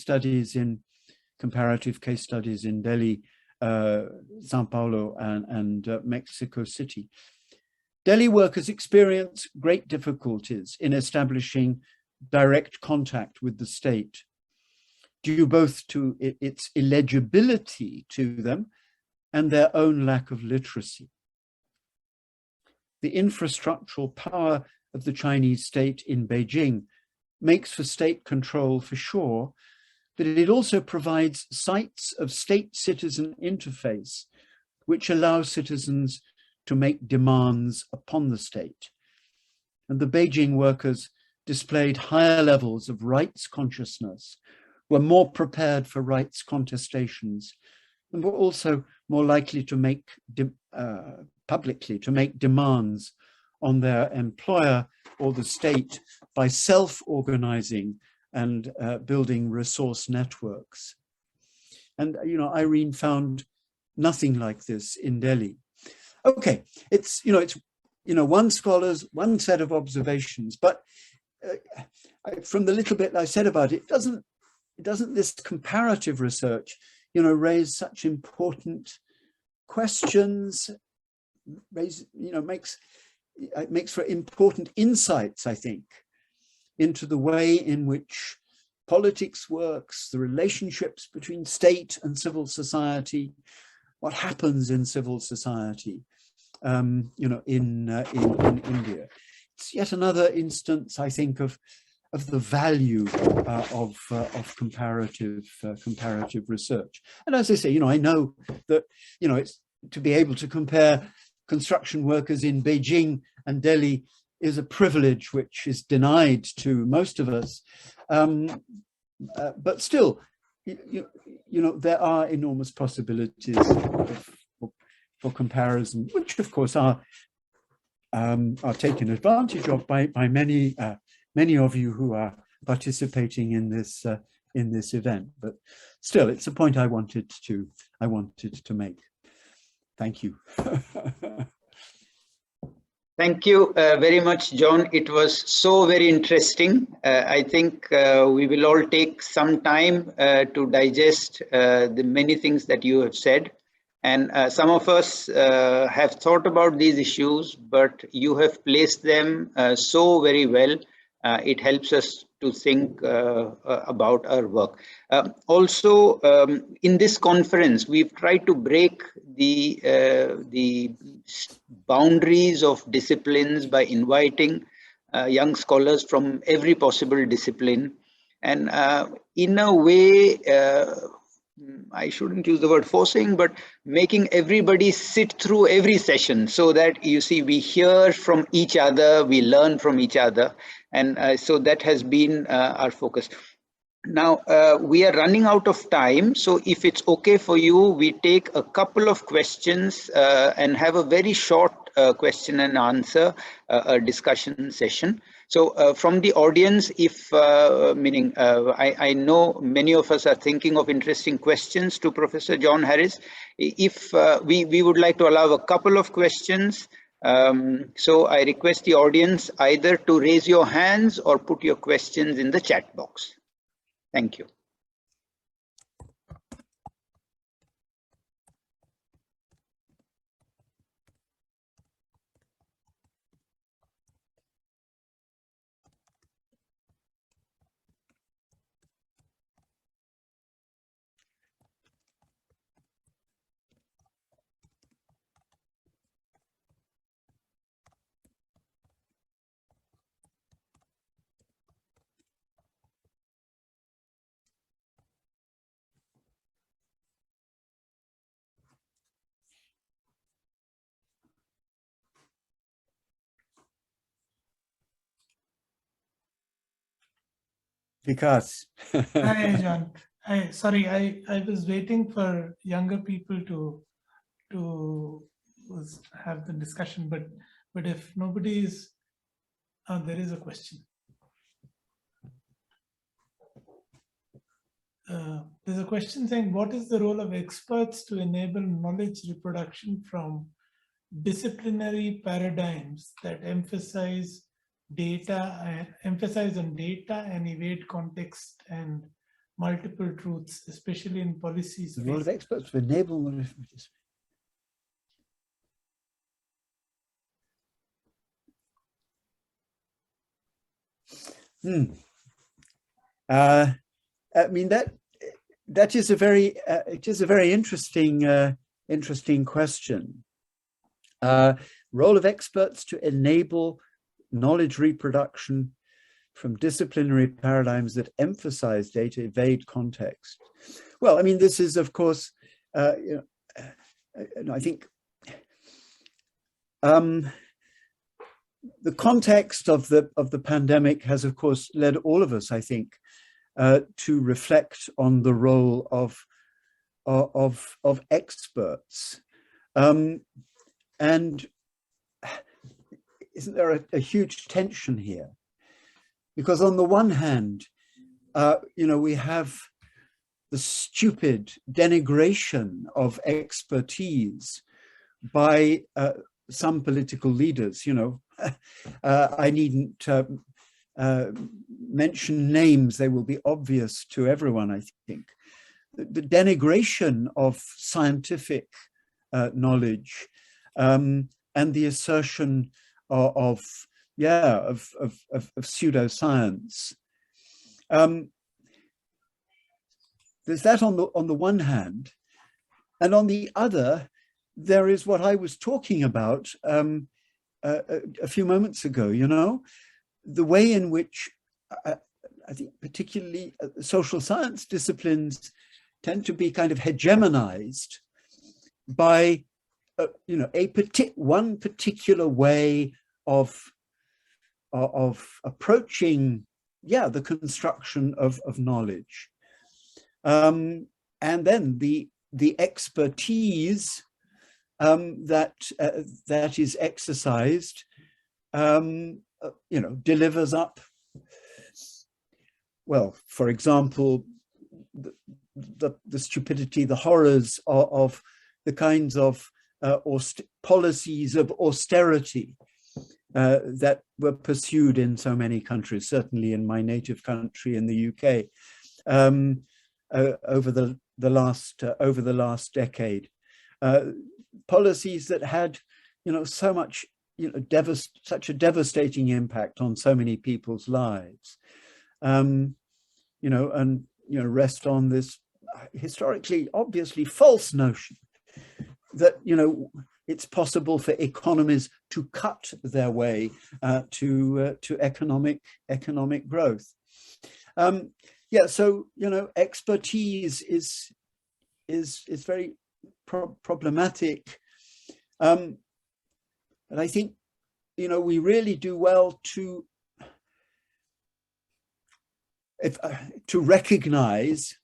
case studies in Delhi, Sao Paulo, and Mexico City. Delhi workers experience great difficulties in establishing direct contact with the state, due both to its illegibility to them and their own lack of literacy. The infrastructural power of the Chinese state in Beijing makes for state control for sure, but it also provides sites of state-citizen interface, which allow citizens to make demands upon the state. And the Beijing workers displayed higher levels of rights consciousness, were more prepared for rights contestations, and were also more likely to make publicly to make demands on their employer or the state by self-organizing and building resource networks. And Irene found nothing like this in Delhi. Okay, it's one scholar's one set of observations, but from the little bit I said about it, doesn't this comparative research raise such important questions, makes for important insights, I think, into the way in which politics works, the relationships between state and civil society, what happens in civil society, in India. It's yet another instance, I think, of the value of comparative research. And as I say, I know that it's to be able to compare construction workers in Beijing and Delhi is a privilege which is denied to most of us. But still, there are enormous possibilities for comparison, which of course are taken advantage of by many of you who are participating in this event. But still, it's a point I wanted to make. Thank you. Thank you very much, John. It was so very interesting. I think we will all take some time to digest the many things that you have said. And some of us have thought about these issues, but you have placed them so very well. It helps us to think about our work. Also, in this conference, we've tried to break the boundaries of disciplines by inviting young scholars from every possible discipline. And in a way, I shouldn't use the word forcing, but making everybody sit through every session so that, we hear from each other, we learn from each other. And so that has been our focus. Now, we are running out of time, so if it's okay for you, we take a couple of questions and have a very short question and answer discussion session. So from the audience, if I know many of us are thinking of interesting questions to Professor John Harris, if we would like to allow a couple of questions. So I request the audience either to raise your hands or put your questions in the chat box. Thank you. Vikas. Hi, John. Sorry, I was waiting for younger people to have the discussion, but if nobody is, there is a question. There's a question saying, what is the role of experts to enable knowledge reproduction from disciplinary paradigms that emphasize on data and evade context and multiple truths, especially in policies? The role of experts to enable knowledge. I mean, that is a very interesting question. Role of experts to enable knowledge reproduction from disciplinary paradigms that emphasize data, evade context. Well, I mean, this is, of course, I think the context of the pandemic has, of course, led all of us, I think, to reflect on the role of experts. And isn't there a huge tension here? Because on the one hand, we have the stupid denigration of expertise by some political leaders. I needn't mention names, they will be obvious to everyone, I think. The denigration of scientific knowledge and the assertion of pseudoscience. There's that on the one hand, and on the other, there is what I was talking about a few moments ago. The way in which I think particularly social science disciplines tend to be kind of hegemonized by one particular way of approaching the construction of knowledge, and then the expertise that is exercised delivers up, well, for example, the stupidity, the horrors of the kinds of policies of austerity that were pursued in so many countries, certainly in my native country in the UK, over the last decade. Policies that had, so much, such a devastating impact on so many people's lives, and rest on this historically, obviously false notion that, it's possible for economies to cut their way to economic growth. So expertise is very problematic, and I think we really do well to to recognize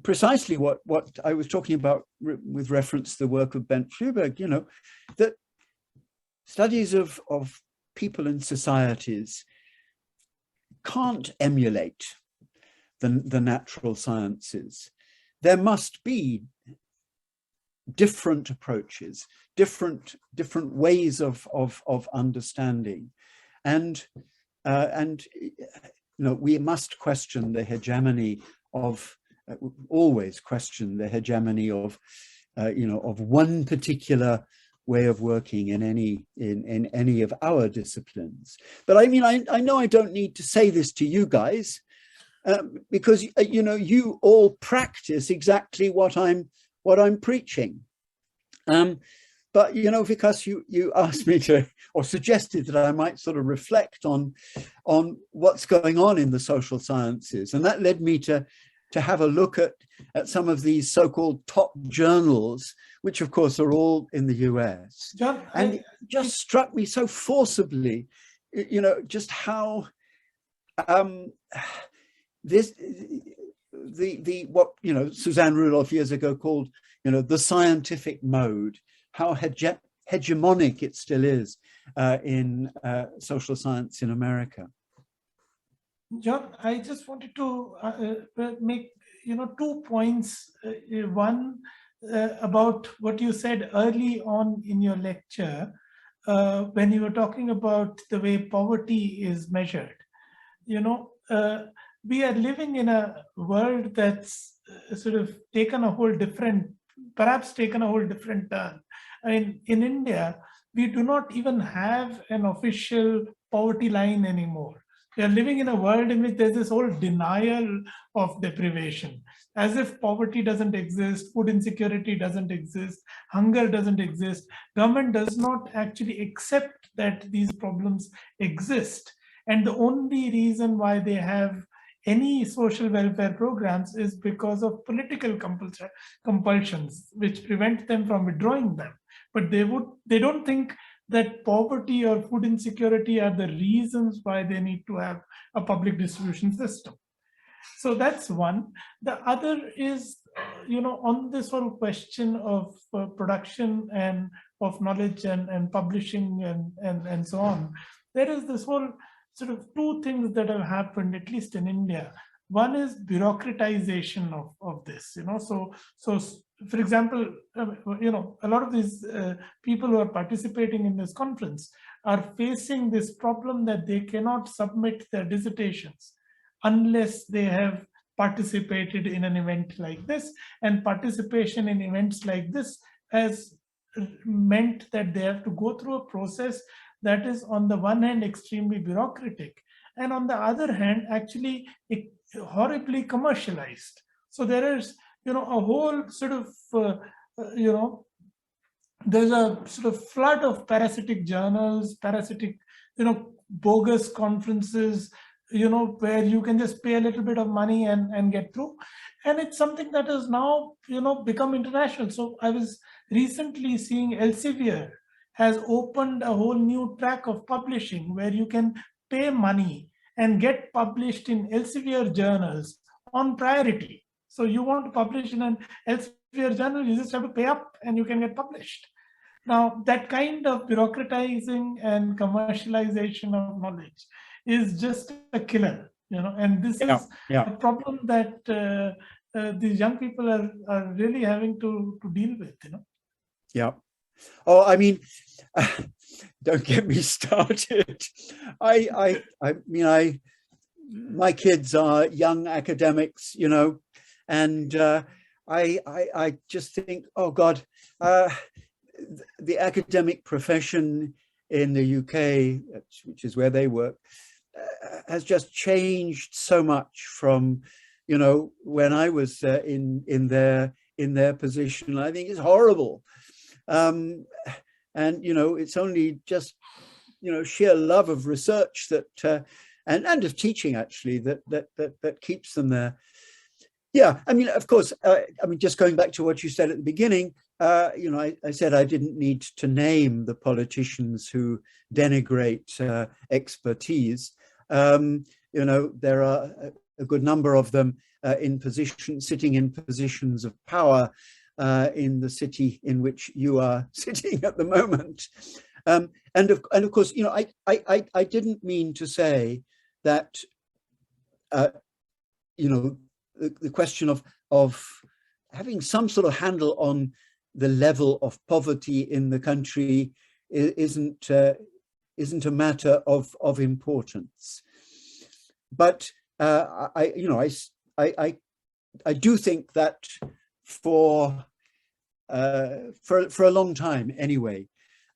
precisely what I was talking about with reference to the work of Bent Fluberg, you know, that studies of people and societies can't emulate the natural sciences. There must be different approaches, different ways of understanding, and you know, we must question the hegemony of always question the hegemony of you know, of one particular way of working in any of our disciplines. But I mean, I know I don't need to say this to you guys, because you know, you all practice exactly what I'm preaching. But you know, because you asked me to, or suggested that I might sort of reflect on what's going on in the social sciences, and that led me to have a look at some of these so-called top journals, which of course are all in the US. John, and it just struck me so forcibly, you know, just how what you know, Suzanne Rudolph years ago called, you know, the scientific mode, how hegemonic it still is in social science in America. John, I just wanted to make, you know, 2 points. One, about what you said early on in your lecture, when you were talking about the way poverty is measured. You know, we are living in a world that's sort of taken a whole different, perhaps taken a whole different turn. I mean, in India, we do not even have an official poverty line anymore. We are living in a world in which there's this whole denial of deprivation, as if poverty doesn't exist, food insecurity doesn't exist, hunger doesn't exist. Government does not actually accept that these problems exist. And the only reason why they have any social welfare programs is because of political compulsions, which prevent them from withdrawing them. But they don't think that poverty or food insecurity are the reasons why they need to have a public distribution system. So that's one. The other is, you know, on this whole question of production and of knowledge and publishing and so on, there is this whole sort of 2 things that have happened, at least in India. One is bureaucratization of this, you know. So for example, you know, a lot of these people who are participating in this conference are facing this problem that they cannot submit their dissertations unless they have participated in an event like this. And participation in events like this has meant that they have to go through a process that is, on the one hand, extremely bureaucratic, and on the other hand, actually horribly commercialized. So there is, you know, a whole sort of, you know, there's a sort of flood of parasitic journals, parasitic, you know, bogus conferences, you know, where you can just pay a little bit of money and get through. And it's something that has now, you know, become international. So I was recently seeing Elsevier has opened a whole new track of publishing where you can pay money and get published in Elsevier journals on priority. So you want to publish in an Elsevier journal, you just have to pay up and you can get published. Now, that kind of bureaucratizing and commercialization of knowledge is just a killer, you know, and this is a problem that these young people are really having to deal with, you know. Yeah. Oh, I mean, don't get me started. I mean, my kids are young academics, you know, and I just think, oh God, the academic profession in the UK, which is where they work, has just changed so much from, you know, when I was in their position. I think it's horrible. And, you know, it's only just, you know, sheer love of research that, and of teaching actually, that keeps them there. Yeah, I mean, of course, I mean, just going back to what you said at the beginning, you know, I said I didn't need to name the politicians who denigrate expertise. you know, there are a good number of them sitting in positions of power in the city in which you are sitting at the moment. And of course, you know, I didn't mean to say that, you know, the question of having some sort of handle on the level of poverty in the country isn't a matter of importance. But I do think that for a long time anyway,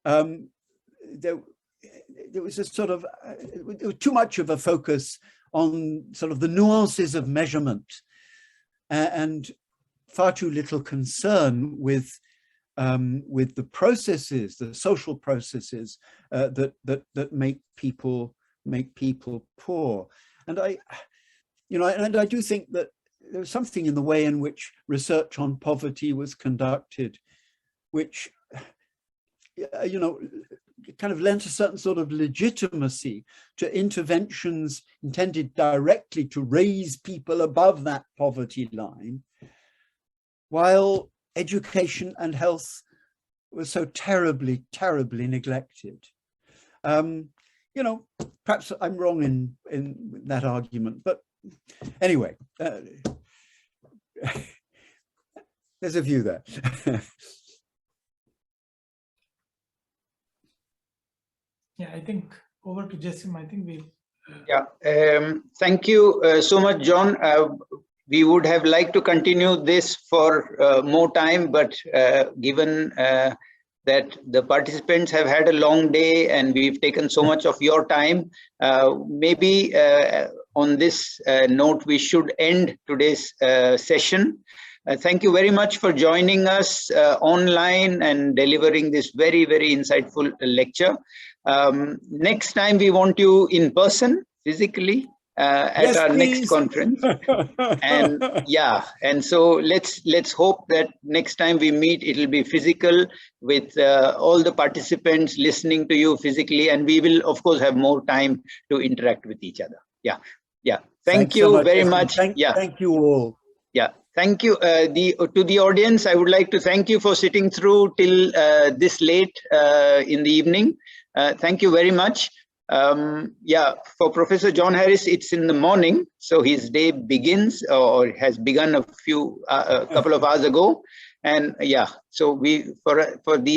there was a sort of too much of a focus on sort of the nuances of measurement and far too little concern with the processes, the social processes that make people poor. And I do think that there was something in the way in which research on poverty was conducted, which, you know, kind of lent a certain sort of legitimacy to interventions intended directly to raise people above that poverty line, while education and health were so terribly, terribly neglected. You know, perhaps I'm wrong in that argument, but anyway, there's a view there. Yeah, I think over to Jessim. I think we've. Yeah, thank you so much, John. We would have liked to continue this for more time, but given that the participants have had a long day and we've taken so much of your time, maybe on this note, we should end today's session. Thank you very much for joining us online and delivering this very, very insightful lecture. Next time we want you in person, physically, at yes, our please. next conference. And yeah, and so let's hope that next time we meet, it'll be physical with all the participants listening to you physically, and we will of course have more time to interact with each other. Yeah, yeah. Thank you so very much. Thank you all. Yeah, thank you. To the audience, I would like to thank you for sitting through till this late in the evening. Thank you very much. Yeah, for Professor John Harris, it's in the morning, so his day begins or has begun a couple of hours ago, and yeah, so for the